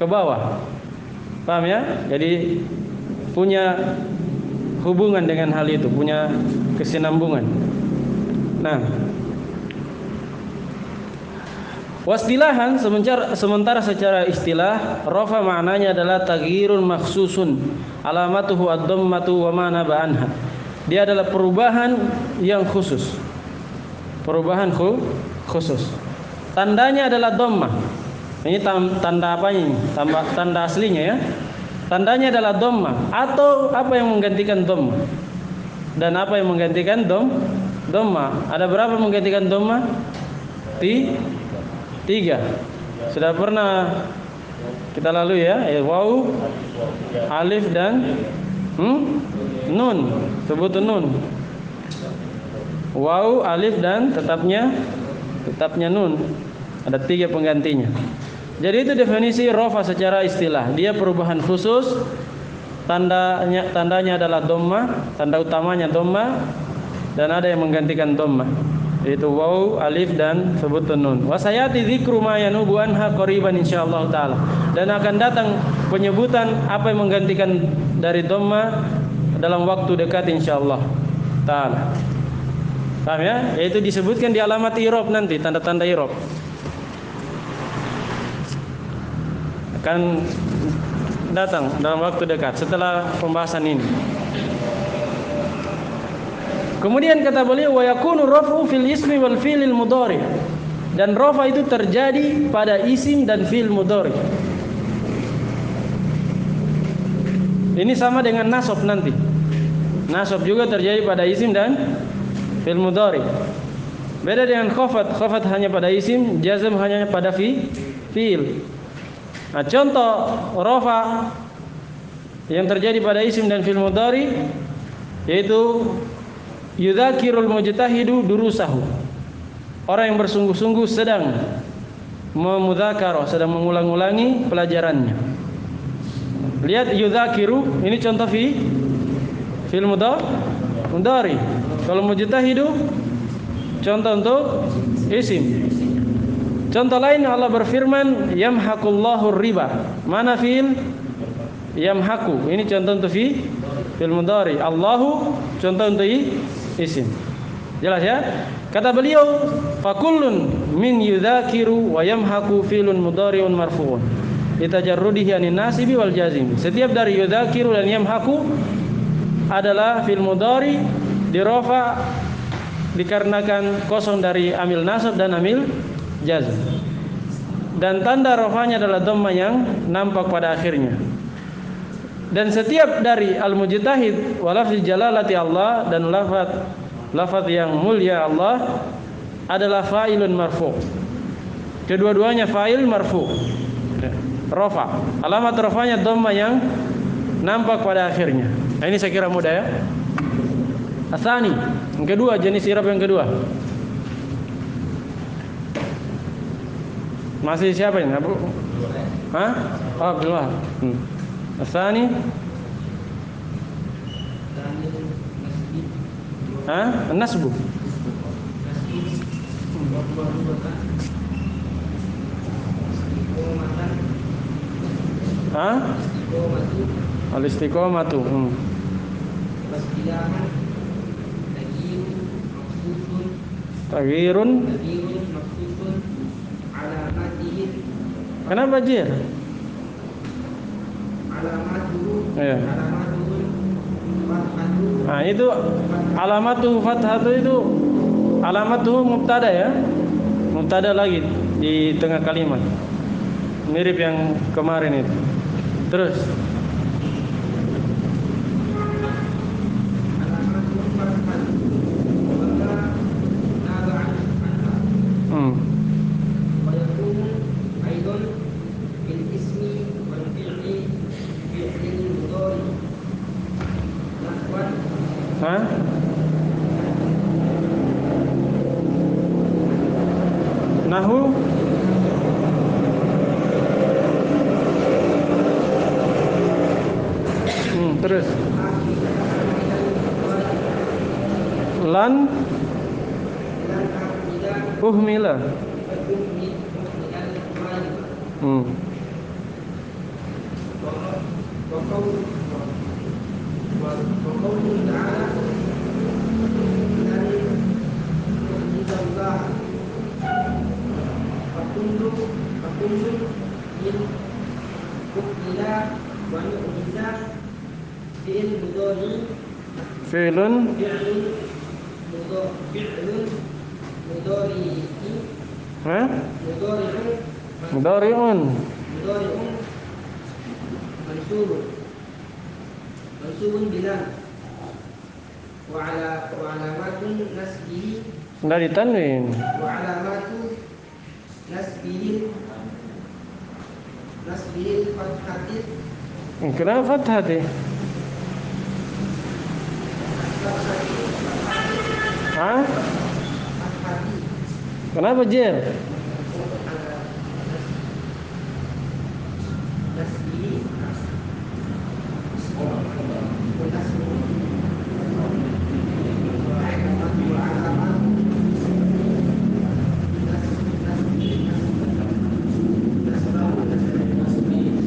bawah. Paham ya? Jadi punya hubungan dengan hal itu, punya kesinambungan. Nah, wastilahan, sementara secara istilah rafa maknanya adalah taghyirun makhsusun alamatuhu ad-dhammatu wa ma naba anha. Dia adalah perubahan yang khusus. Perubahan khusus. Tandanya adalah dhammah. Ini tanda apanya ini? Tanda aslinya ya. Tandanya adalah dhammah atau apa yang menggantikan dhammah? Dan apa yang menggantikan dhammah? Ada berapa menggantikan dhammah? 3. Sudah pernah kita lalui ya, waw, alif dan nun. Sebut nun. Waw, alif dan tetapnya nun. Ada 3 penggantinya. Jadi itu definisi rafa secara istilah. Dia perubahan khusus. Tandanya adalah dhammah, tanda utamanya dhammah, dan ada yang menggantikan dhammah, yaitu waw, alif dan sebutun nun. Wa sayati dzikru ma yanubu anha qariban insyaallah taala. Dan akan datang penyebutan apa yang menggantikan dari dhammah dalam waktu dekat insyaallah taala. Paham ya? Yaitu disebutkan di alamat i'rab nanti, tanda-tanda i'rab. Akan datang dalam waktu dekat setelah pembahasan ini. Kemudian kata beliau, wa yakunu raf'u fil ismi wal fi'lil mudhari. Dan rafa itu terjadi pada isim dan fi'il mudhari. Ini sama dengan nasab nanti. Nasab juga terjadi pada isim dan fi'il mudhari. Beda dengan khafat. Khafat hanya pada isim, jazm hanya pada fi'il. Nah, contoh rafa yang terjadi pada isim dan fi'il mudhari yaitu yudzakirul mujtahidu durusahu. Orang yang bersungguh-sungguh sedang memudzakarah, sedang mengulang-ulangi pelajarannya. Lihat yudzakiru, ini contoh fi'il mudhari. Kalau mujtahidu contoh untuk isim. Contoh lain Allah berfirman yamhaqullahu riba. Mana fi'il yamhaqu? Ini contoh untuk fi'il mudhari. Allahu contoh untuk isim. Jelas ya? Kata beliau fakullun min yudzakiru wa yamhaqu fi'lun mudhari'un marfu'un litajarrudihi anin nasibi wal jazim. Setiap dari yudzakiru dan yamhaqu adalah fi'il mudhari dirafa dikarenakan kosong dari amil nasab dan amil jazm. Dan tanda rafanya adalah dhamma yang nampak pada akhirnya. Dan setiap dari al-mujtahid wa lafzul jalalati Allah dan lafaz lafaz yang mulia Allah adalah fa'ilun marfu. Kedua-duanya fa'il marfu. Rafa. Alamat rafanya dhamma yang nampak pada akhirnya. Nah, ini saya kira mudah ya. Asani, yang kedua, jenis i'rab yang kedua. Masih siapa ini? Abu? Hah? Oh, Abdul Wahab. Asani? Hah? Nasbu. Hah? Al-istiqomatu. Taghyirun. Kenapa jir? Ya. Nah, itu alamatu fathatu itu alamatu mubtada ya. Mubtada lagi di tengah kalimat. Mirip yang kemarin itu. Terus nahu terus lan uhmila fi'lun mudhari'un mansubun bilan wa alamatun nasbihi dari tanwin wa alamatu nasbihi fathatin. Kenapa fathati? Hah? Kenapa jer?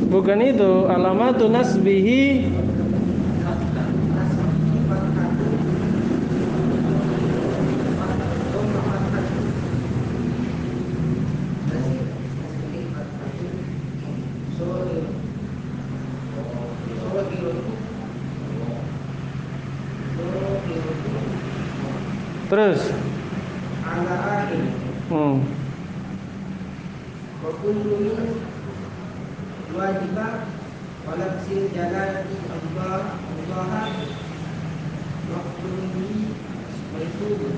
Bukan itu, alamatu nasbihi terus wajibah walaksil jalati Allah maqdumi mansubun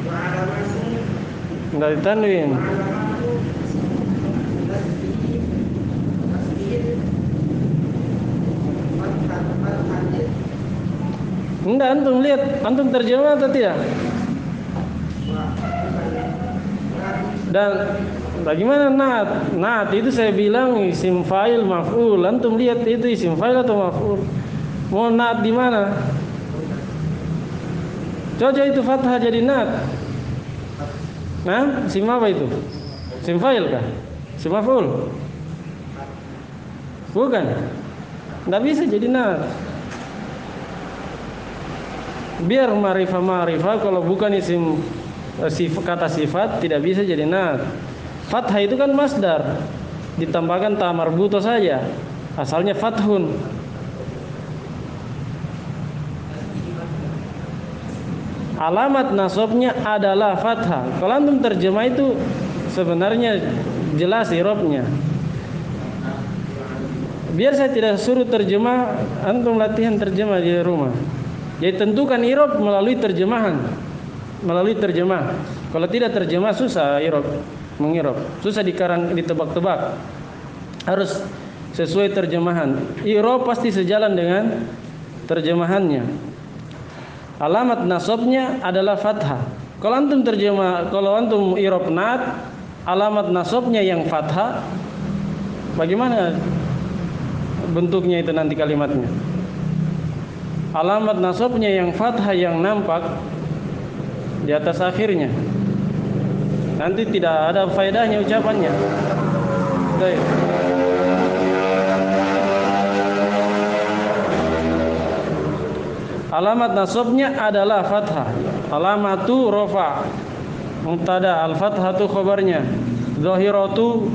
wa alamatu dari tanwin enggak, antum lihat, antum terjemah atau tidak? Dan bagaimana na'at? Na'at itu saya bilang isim fa'il maf'ul. Antum lihat itu isim fa'il atau maf'ul? Mau na'at di mana? Coba itu fathah jadi na'at. Nah, isim apa itu? Isim fa'il kah? Isim maf'ul? Bukan. Enggak bisa jadi na'at. Biar ma'rifah kalau bukan isim kata sifat tidak bisa jadi na'at. Fathah itu kan masdar, ditambahkan ta marbuto saja. Asalnya fathun. Alamat nasabnya adalah fathah. Kalau antum terjemah itu sebenarnya jelas i'rabnya. biar saya tidak suruh terjemah, antum latihan terjemah di rumah. Jadi tentukan i'rab melalui terjemahan, melalui terjemah. Kalau tidak terjemah susah meng'irab, susah ditebak-tebak. Harus sesuai terjemahan. I'rab pasti sejalan dengan terjemahannya. Alamat nasabnya adalah fathah. Kalau antum i'rab na'at, alamat nasabnya yang fathah, bagaimana bentuknya itu nanti kalimatnya? Alamat nasabnya yang fathah yang nampak di atas akhirnya. Nanti tidak ada faedahnya ucapannya. Baik. Alamat nasabnya adalah fathah. Alamatu rafa. Mubtada, al-fathatu khabarnya. Zahiratu,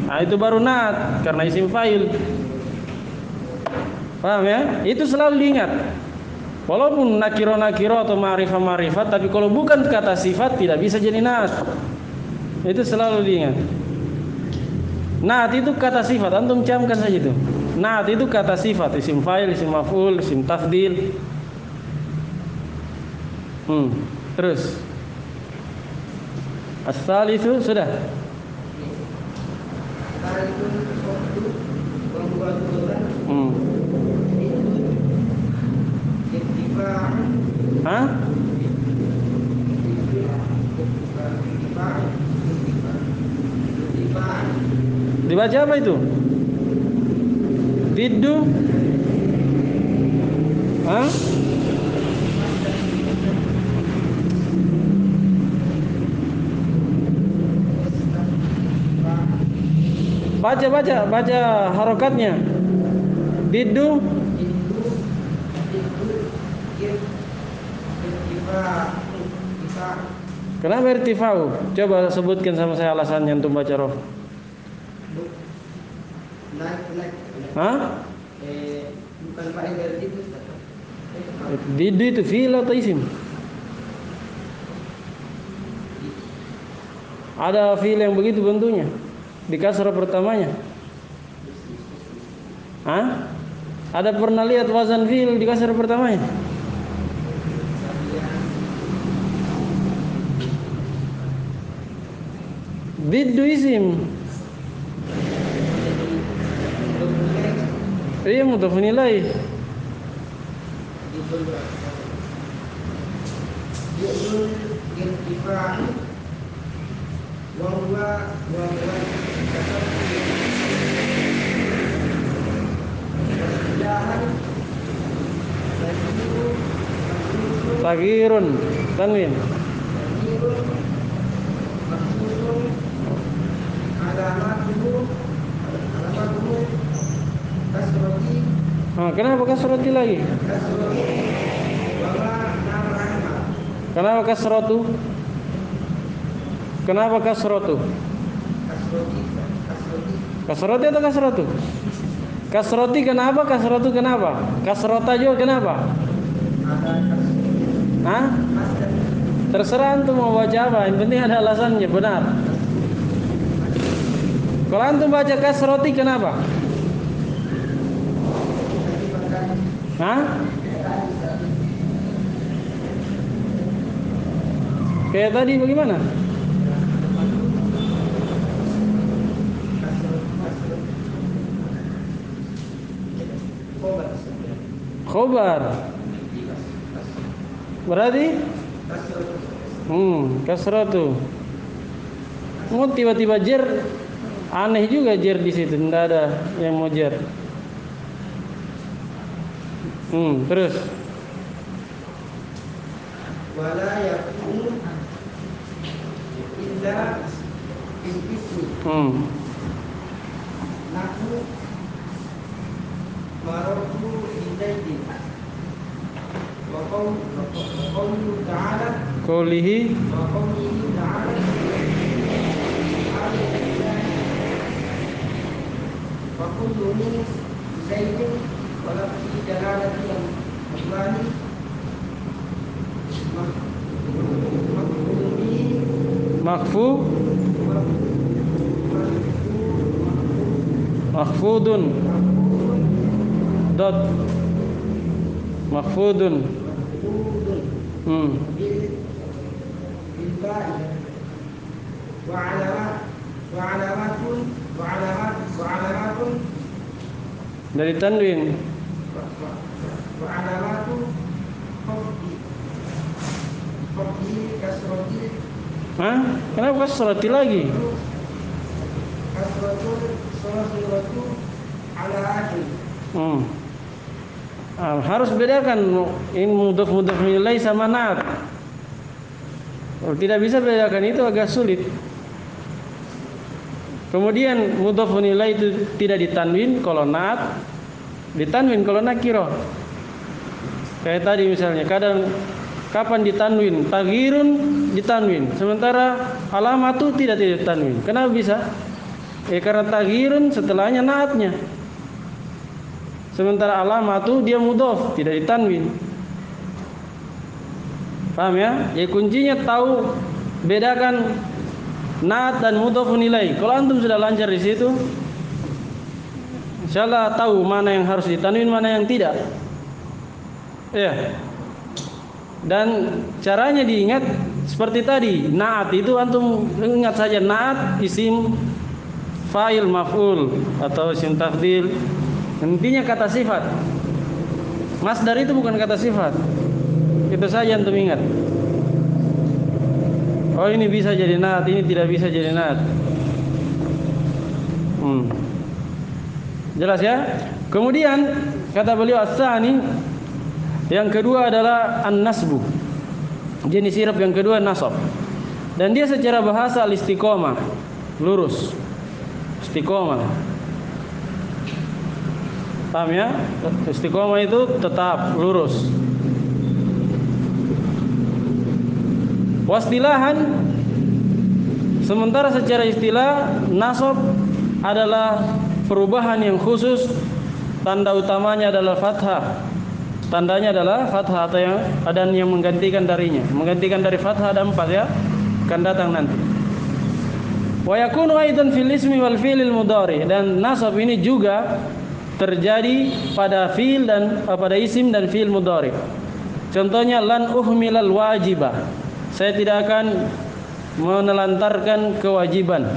nah itu baru na'at karena isim fa'il. Paham ya? Itu selalu diingat. Walaupun nakiro atau ma'rifat, tapi kalau bukan kata sifat tidak bisa jadi na'at. Itu selalu diingat. Na'at itu kata sifat, antum camkan saja itu. Na'at itu kata sifat, isim fa'il, isim maf'ul, isim tafdil. Terus asal itu sudah. Hah? Dibaca apa itu? Diddu? Hah? Baca harokatnya. Diddu. Kenapa irtifa'u? Coba sebutkan sama saya alasannya untuk baca rof. Hah? Bukan fa'il dari itu. Diddu itu fi'il atau isim? Ada fi'il yang begitu bentuknya di kasrah pertamanya. Hah? Ada pernah lihat wazan fi'il di kasrah pertamanya? Diddu isim. Iya, mudhafun ilaih. Sagirun tanwin. Kenapa kasroti lagi? Kenapa kasrotu? Kenapa kasrotu? Kasroti atau kasrotu? Kasroti kenapa? Kasrotu kenapa? Kasrota juga kenapa? Hah? Terserah antum mau baca apa, yang penting ada alasannya, benar. Kalau antum baca kasroti kenapa? Hah? Kayak tadi bagaimana? Khobar. Berarti? Kasratu. Tiba-tiba jer, aneh juga jer di situ, tidak ada yang mau jer. Terus. Wala yakunu illa bil ismi. Nahu maratu bidaidin. Wa qawluhu ta'ala. Qawlihi. Wa qawlihi ta'ala. Wa kullu min zaidin wa lafzi jalalati al-Qur'ani. Makhfudun. dot mahfudun. Wa'alamatun dari tanwin. wa'alamatu khafdi kasrati. Hah? Kenapa kasrati lagi? Kasratul salatu ala akhir. Harus bedakan ini mudhaf ilaih sama naat. Kalau tidak bisa bedakan itu agak sulit. Kemudian mudhaf ilaih itu tidak ditanwin kalau naat, ditanwin kalau nakirah. Kayak tadi misalnya, kapan ditanwin? Taghirun ditanwin. Sementara alamatu tidak ditanwin. Kenapa bisa? Karena taghirun setelahnya naatnya. Sementara alamatu dia mudhaf, tidak ditanwin. Paham ya? Ya kuncinya tahu bedakan naat dan mudhafun ilaih. Kalau antum sudah lancar di situ, insyaallah tahu mana yang harus ditanwin, mana yang tidak. Ya. Dan caranya diingat seperti tadi. Naat itu antum ingat saja, naat isim fa'il maf'ul atau isim tafdil. Intinya kata sifat. Masdar itu bukan kata sifat. Itu saja antum ingat. Oh ini bisa jadi naat, ini tidak bisa jadi naat. Jelas ya? Kemudian kata beliau as-tsani, yang kedua adalah an-nasbu. Jenis i'rab yang kedua nasab. Dan dia secara bahasa al-istiqomah, lurus. Istiqomah. Paham ya? Istiqomah itu tetap lurus. Wastilahan, sementara secara istilah nasab adalah perubahan yang khusus. Tanda utamanya adalah fathah. Tandanya adalah fathah atau yang ada yang menggantikan darinya. Menggantikan dari fathah ada 4 ya. Akan datang nanti. Wa yakunu aidan fil ismi wal fi'lil mudhari, dan nasab ini juga terjadi pada fi'il dan pada isim dan fi'il mudhari. Contohnya lan uhmilal wajibah. Saya tidak akan menelantarkan kewajiban.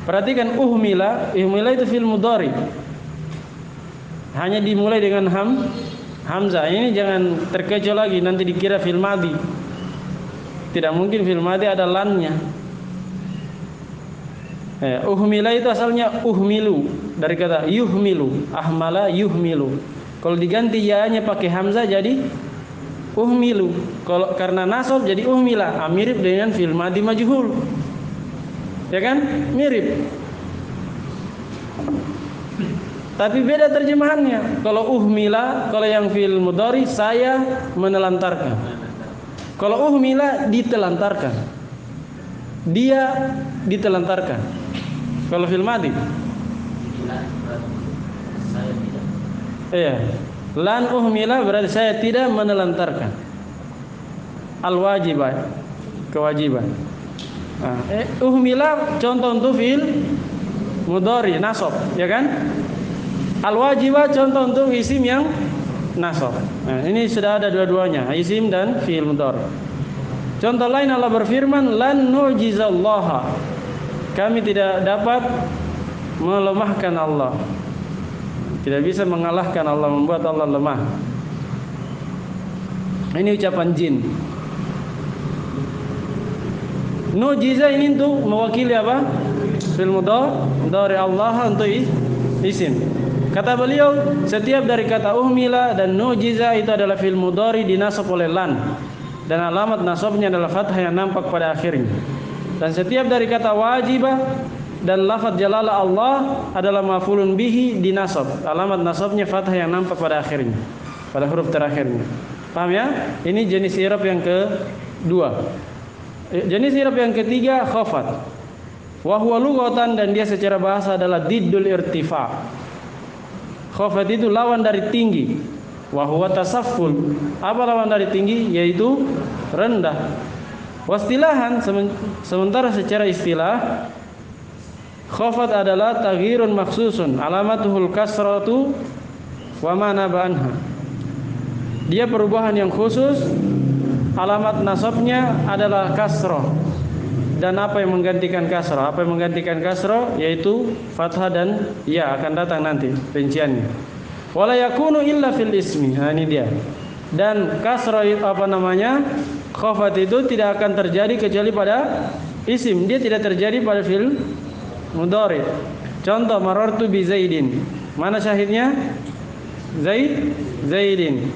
Perhatikan uhmila itu fi'il mudhari. Hanya dimulai dengan hamzah. Ini jangan terkecoh lagi nanti dikira fi'il madhi. Tidak mungkin fi'il madhi ada lannya. Uhmila itu asalnya uhmilu, dari kata yuhmilu, ahmala yuhmilu. Kalau diganti ya-nya pakai hamzah jadi uhmilu. Kalau karena nasab jadi uhmila, mirip dengan fi'il madhi majhul. Ya kan? Mirip. Tapi beda terjemahannya. Kalau uhmila, kalau yang fi'il mudhari saya menelantarkan. Kalau uhmila ditelantarkan. Dia ditelantarkan. Kalau fi'il madhi saya tidak. Iya. Lan uhmila berarti saya tidak menelantarkan. Al-wajibah, kewajiban. Uhmila contoh untuk fi'il mudhari nasab, ya kan? Al-wajibah contoh untuk isim yang nasab. Ini sudah ada dua-duanya, isim dan fi'il mudhari. Contoh lain Allah berfirman, lan nu'jizallaha. Kami tidak dapat melemahkan Allah. Tidak bisa mengalahkan Allah, membuat Allah lemah. Ini ucapan jin. Nu'jiza ini untuk mewakili apa? Fi'il mudhari Allah untuk isim. Kata beliau, setiap dari kata uhmila dan nu'jiza itu adalah fi'il mudhari dinasab oleh lan, dan alamat nasabnya adalah fathah yang nampak pada akhirnya. Dan setiap dari kata wajibah dan lafaz jalalah Allah adalah maf'ulun bihi dinasab. Alamat nasabnya fathah yang nampak pada akhirnya, pada huruf terakhirnya. Paham ya? Ini jenis i'rab yang kedua. Jenis i'rab yang ketiga khafat. Wa huwa lughatan, dan dia secara bahasa adalah diddul irtifa. Khafat itu lawan dari tinggi. Wa huwa tasafful. Apa lawan dari tinggi? Yaitu rendah. Wastilahan, sementara secara istilah khafat adalah taghirun maksusun, alamatuhul kasratu wa ma naba anha. Dia perubahan yang khusus. Alamat nasabnya adalah kasroh. Dan apa yang menggantikan kasroh? Apa yang menggantikan kasroh? Yaitu fathah dan ya, akan datang nanti rinciannya. Wala yakunu illa fil ismi. Nah, ini dia. Dan kasroh khafat itu tidak akan terjadi kecuali pada isim. Dia tidak terjadi pada fi'il mudhari. Contoh, marartu bi Zaidin. Mana syahidnya? Zaidin.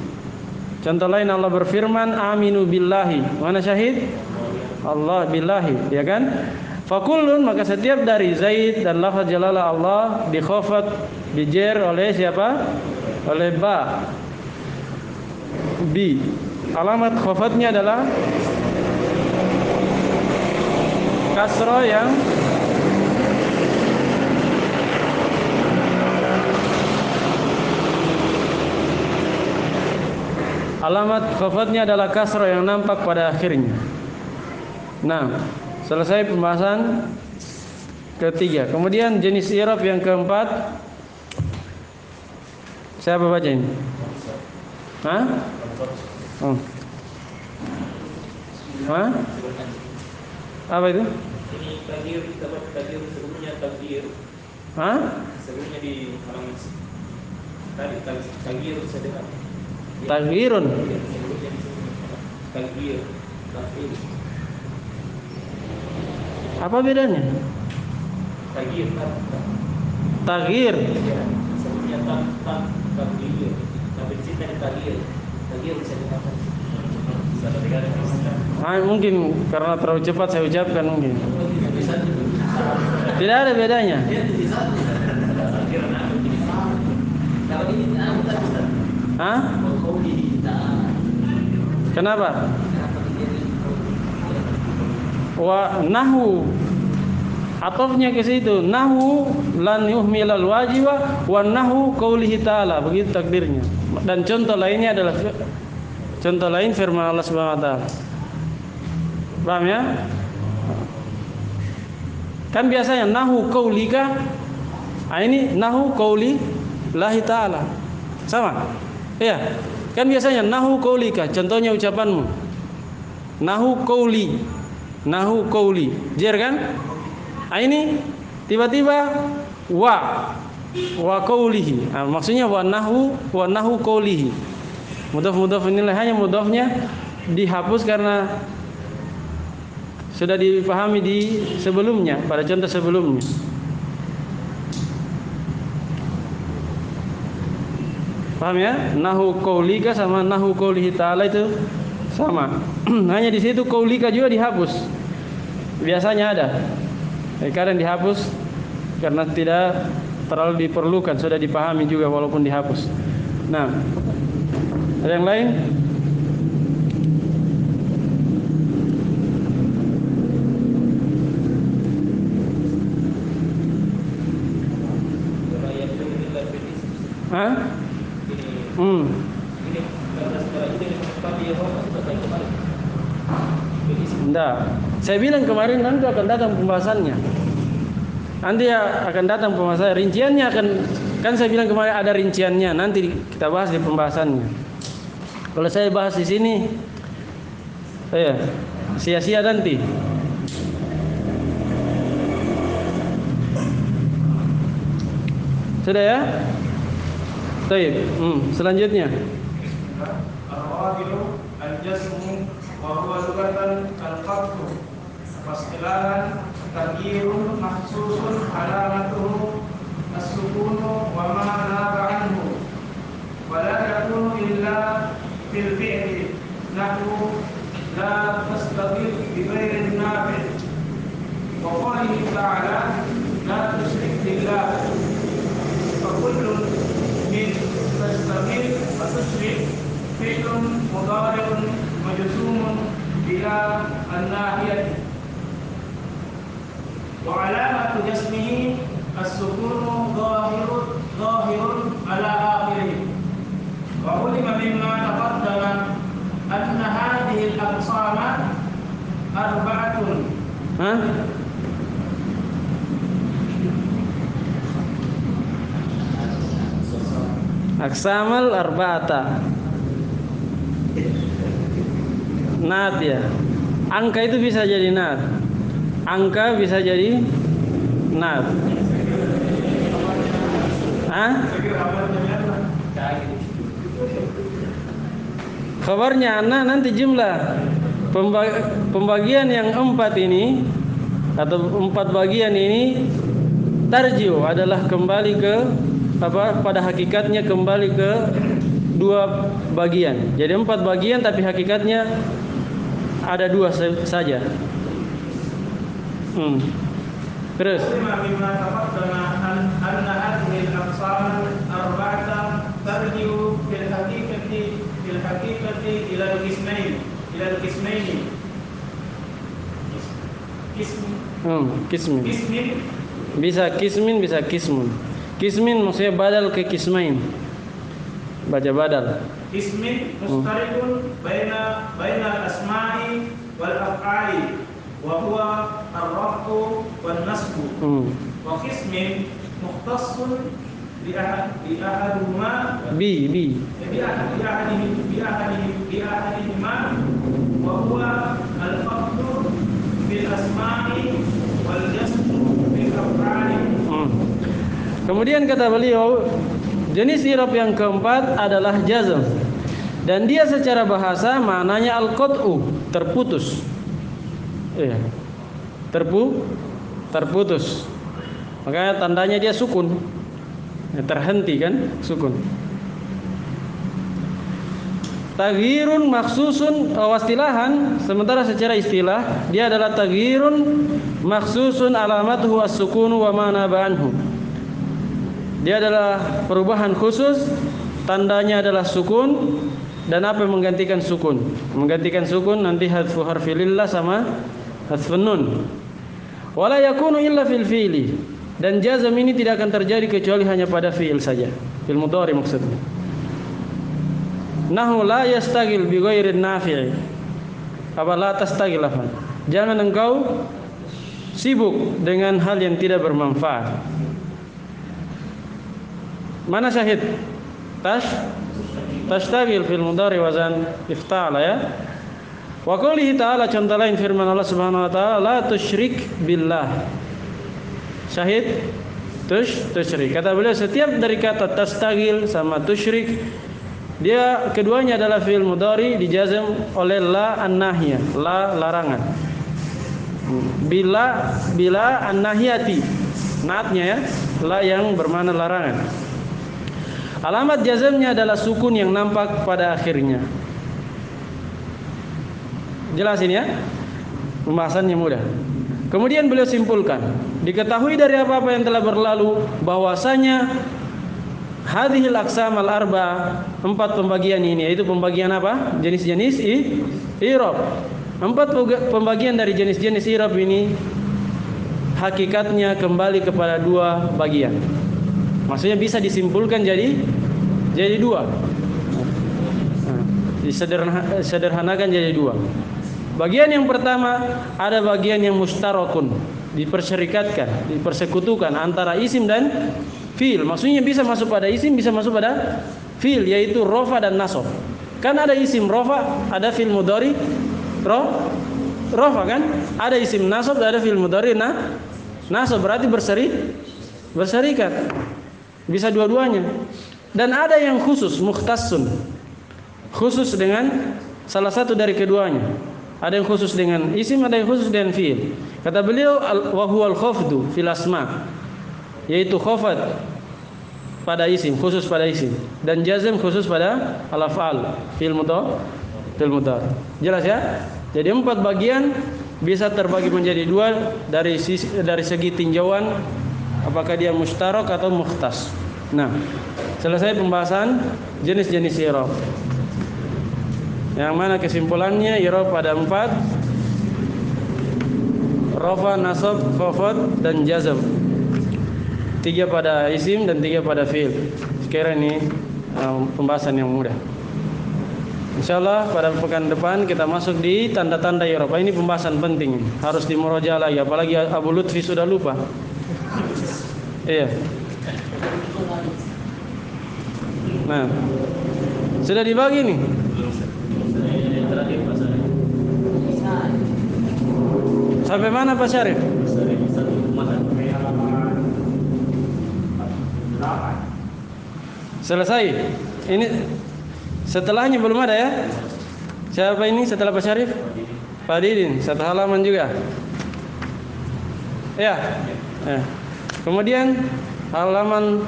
Contoh lain, Allah berfirman, aminu billahi. Mana syahid? Allah billahi, ya kan? Fakullun, maka setiap dari Zaid dan lafaz jalalah Allah dikhafat, dijer oleh siapa? Oleh ba. Bi. Alamat khafatnya adalah kasroh yang nampak pada akhirnya. Nah, selesai pembahasan ketiga. Kemudian jenis i'rab yang keempat. Siapa baca ini? Hah? Oh. Hah? Apa itu? Ini takdir, sebelumnya takdir. Hah? Sebelumnya di halaman tadi takdir sedekah. Taghyirun. Takdir. Apa bedanya? Takdir. Taghyir. Sebelumnya takdir. Tapi di sini ada takdir. Takdir bisa dikatakan. Mungkin karena terlalu cepat saya ucapkan mungkin. Tidak ada bedanya. Hah? Kenapa? Wa nahu atofnya ke situ. Nahu lan yuhmilal wajiba wa nahu qaulihi ta'ala. Begitu takdirnya. Dan contoh lainnya adalah contoh lain firman Allah Subhanahu wa taala. Paham ya? Kan biasanya nahu qaulika. Ini nahu qauli lahi ta'ala. Sama? Iya. Kan biasanya nahu qaulika, contohnya ucapanmu. Nahu qauli. Jer kan? Ini tiba-tiba wa qaulihi. Maksudnya wa nahu qaulihi. Mudhaf inilah hanya mudhafnya dihapus karena sudah dipahami di sebelumnya, pada contoh sebelumnya. Paham ya? Nahu qaulika sama nahu qaulihi ta'ala itu sama. Hanya di situ qaulika juga dihapus. Biasanya ada. Kadang dihapus karena tidak terlalu diperlukan, sudah dipahami juga walaupun dihapus. Nah, ada yang lain? Hah? Enggak. Saya bilang kemarin nanti akan datang pembahasannya. Nanti akan datang pembahasannya. Rinciannya kan saya bilang kemarin ada rinciannya. Nanti kita bahas di pembahasannya. Kalau saya bahas di sini, sia-sia nanti. Sudah ya? Baik. Selanjutnya. Al-qabilu al-jasmu wa huwa lugatan al-qabdu wa istilahan taghyirun mahsusun alamatuhu as-sukunu wa ma naba anhu wa la yakunu illa fil fi'li nahwu la tastaqil bi ghairi nafi' wa qawlihi ta'ala la tusyrik billah fa kullun min tastaqil wa tusyrik فعل مضارع مجزوم إلى الناحية وعلامة جسمه السكون ظاهر على آخره وعلم مما تقدم أن هذه الأقسام أربعة. Aksamal arba'ata. Nat ya. Angka itu bisa jadi nat. Angka bisa jadi nat. Hah? Khabarnya ana nanti jumlah pembagian yang 4 ini atau 4 bagian ini tarjiu adalah kembali ke pada hakikatnya kembali ke 2 bagian. Jadi 4 bagian tapi hakikatnya ada 2 saja. Terus kismin. Bisa kismin, bisa kismun. Kismin maksudnya badal ke kismain. Baca badal. Kismin mustarikun baina al-asma'i wal af'ali wa huwa ar-raf'u wan nasbu. Wa kismin mukhtassun bi ahadihima bi ahadihima wa huwa al-faqdu bil asma'i wal jasmu bil af'ali. Kemudian kata beliau, jenis i'rab yang keempat adalah jazm. Dan dia secara bahasa maknanya al-qat'u, terputus. Iya. Terputus. Makanya tandanya dia sukun. Terhenti kan, sukun. Taghyirun maksusun wastilahan, sementara secara istilah dia adalah taghyirun maksusun alamatuhu as-sukunu wa ma naba anhu. Dia adalah perubahan khusus, tandanya adalah sukun, dan apa yang menggantikan sukun? Menggantikan sukun nanti hadfu harfi lillah sama hadfun nun. Wala yakunu illa fil fi'li. Dan jazm ini tidak akan terjadi kecuali hanya pada fi'il saja. Fi'il mudhari maksudnya. Nahu la yastaghil bi ghairin nafi'i. Apa la tastaghil afan? Jangan engkau sibuk dengan hal yang tidak bermanfaat. Mana syahid? Tashtagil fil mudhari wazan ifta'ala ya. Wa qoulihi ta'ala, contoh lain firman Allah Subhanahu wa taala, la tusyrik billah. Syahid tusyrik. Kata beliau setiap dari kata tashtagil sama tusyrik dia keduanya adalah fi'il mudhari dijazm oleh la an-nahiyah, la larangan. Bila an-nahiyati. Naatnya ya, la yang bermakna larangan. Alamat jazmnya adalah sukun yang nampak pada akhirnya. Jelasin ya. Pembahasannya mudah. Kemudian beliau simpulkan, diketahui dari apa-apa yang telah berlalu bahwasanya hadhil aqsam al-arba, 4 pembagian ini, yaitu pembagian apa? Jenis-jenis i'rab. 4 pembagian dari jenis-jenis i'rab ini hakikatnya kembali kepada 2 bagian. Maksudnya bisa disimpulkan jadi 2. Disederhanakan jadi 2. Bagian yang pertama ada bagian yang mustarakun, diperserikatkan, dipersekutukan antara isim dan fi'il. Maksudnya bisa masuk pada isim, bisa masuk pada fi'il, yaitu rafa dan nasab. Kan ada isim rafa, ada fi'il mudhari rafa kan? Ada isim nasab, ada fi'il mudhari nasab, berarti berserikat. Bisa dua-duanya. Dan ada yang khusus, mukhtassun, khusus dengan salah satu dari keduanya. Ada yang khusus dengan isim, ada yang khusus dengan fi'il. Kata beliau, wa huwal khafdu fil asma, yaitu khafat pada isim, khusus pada isim, dan jazm khusus pada al-af'al, fi'il mudhari. Jelas ya? Jadi 4 bagian bisa terbagi menjadi 2 dari segi tinjauan apakah dia mustarak atau mukhtas. Nah, selesai pembahasan jenis-jenis i'rab. Yang mana kesimpulannya i'rab pada 4: rafa, nasab, khafad dan jazm. 3 pada isim dan 3 pada fi'il. Sekiranya ini pembahasan yang mudah. Insyaallah pada pekan depan kita masuk di tanda-tanda i'rab. Ini pembahasan penting, harus dimurajaah lagi, apalagi Abu Lutfi sudah lupa. Iya. Nah, sudah dibagi nih. Terakhir Pak Syarif. Sampai mana Pak Syarif? Syarif satu rumahan. Selesai. Ini setelahnya belum ada ya? Siapa ini setelah Pak Syarif? Pak Didin, satu halaman juga. Ya. Kemudian halaman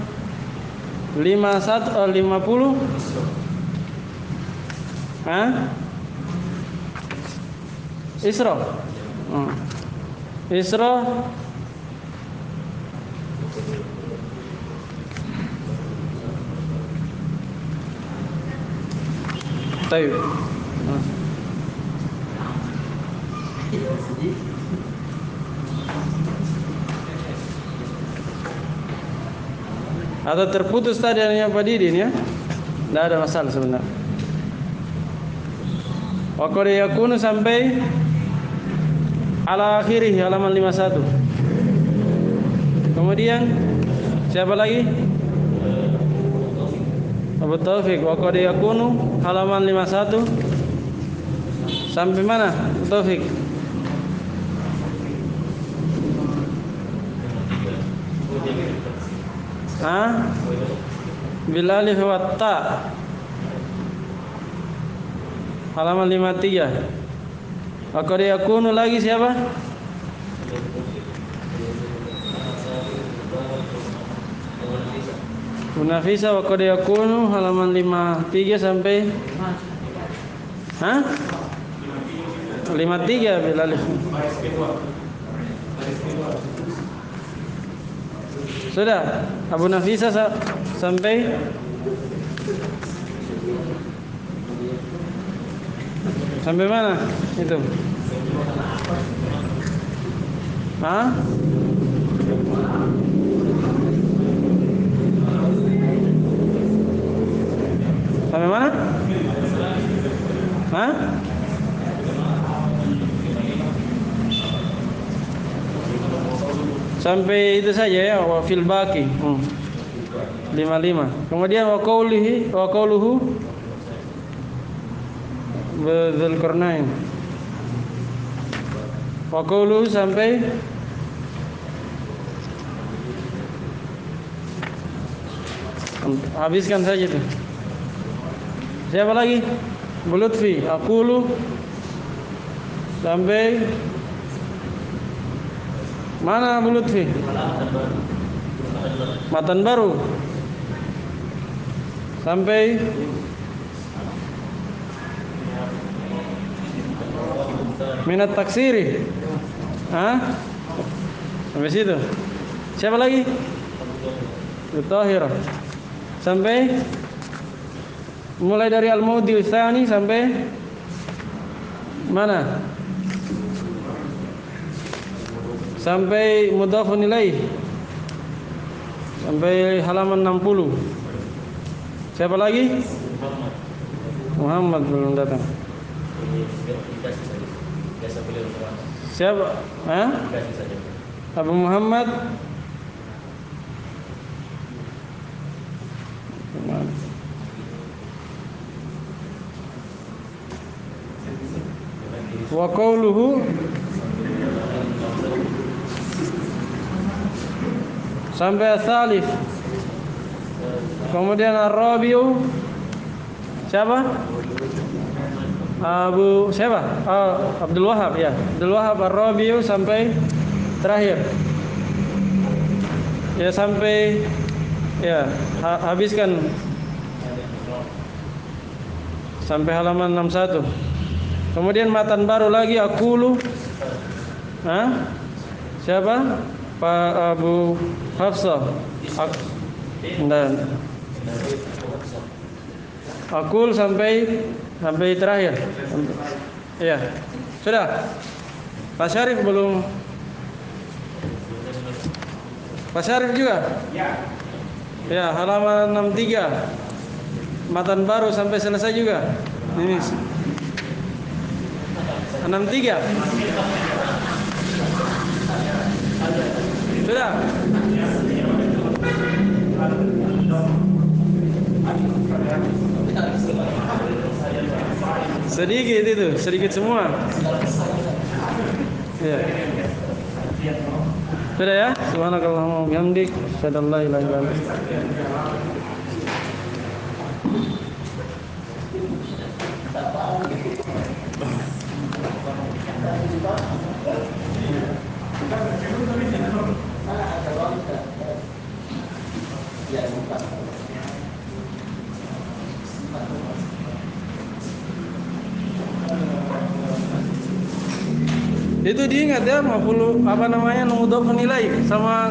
50. Isra. Isra. Baik. Atau terputus tadi adanya Pak Didin ya? Tidak ada masalah sebenarnya. Wa qad yakunu sampai ala akhirih halaman 51. Kemudian siapa lagi? Abu Taufik. Wa qad yakunu halaman 51. Sampai mana Abu Taufik? Bil alif wa ta. Halaman 53. Wa qad yakunu lagi siapa? Munafisa. Wa qad yakunu halaman 53 sampai 53 bil alif. Sudah, Abu Nafisa sampai mana? Itu. Sampai mana? Sampai itu saja ya, wa fil baqi. 55. Kemudian wa qauluhu Dzul Qarnain. Wa qauluhu sampai habiskan saja itu. Siapa lagi? Bulutfi. Aqulu sampai mana Abu Lutfi? Matan baru. Sampai minat taksiri. Sampai situ. Siapa lagi? Tahir. Sampai mulai dari al-maudi tsani sampai mana? Sampai mudhafun ilaih. Sampai halaman 60. Siapa lagi? Muhammad belum datang. Siapa? Abu Muhammad. Wa qauluhu sampai salif. Kemudian ar-rabi'u siapa? Abdul Wahab ya. Abdul Wahab ar-rabi'u sampai terakhir. Ya sampai ya habiskan sampai halaman 61. Kemudian matan baru lagi aqulu. Siapa? Pak Abu Hafsah. Dan Aqul sampai terakhir. Ya. Sudah. Pak Syarif belum. Pak Syarif juga? Ya. Ya, halaman 63. Matan baru sampai selesai juga. Ini 63. Sudah. Sedikit itu, sedikit semua. Ya. Sudah ya? Subhanakallahumma wa bihamdik, asyhadu an la ilaha illa anta. Itu diingat ya, maf'ul apa namanya, mudhaf nilai sama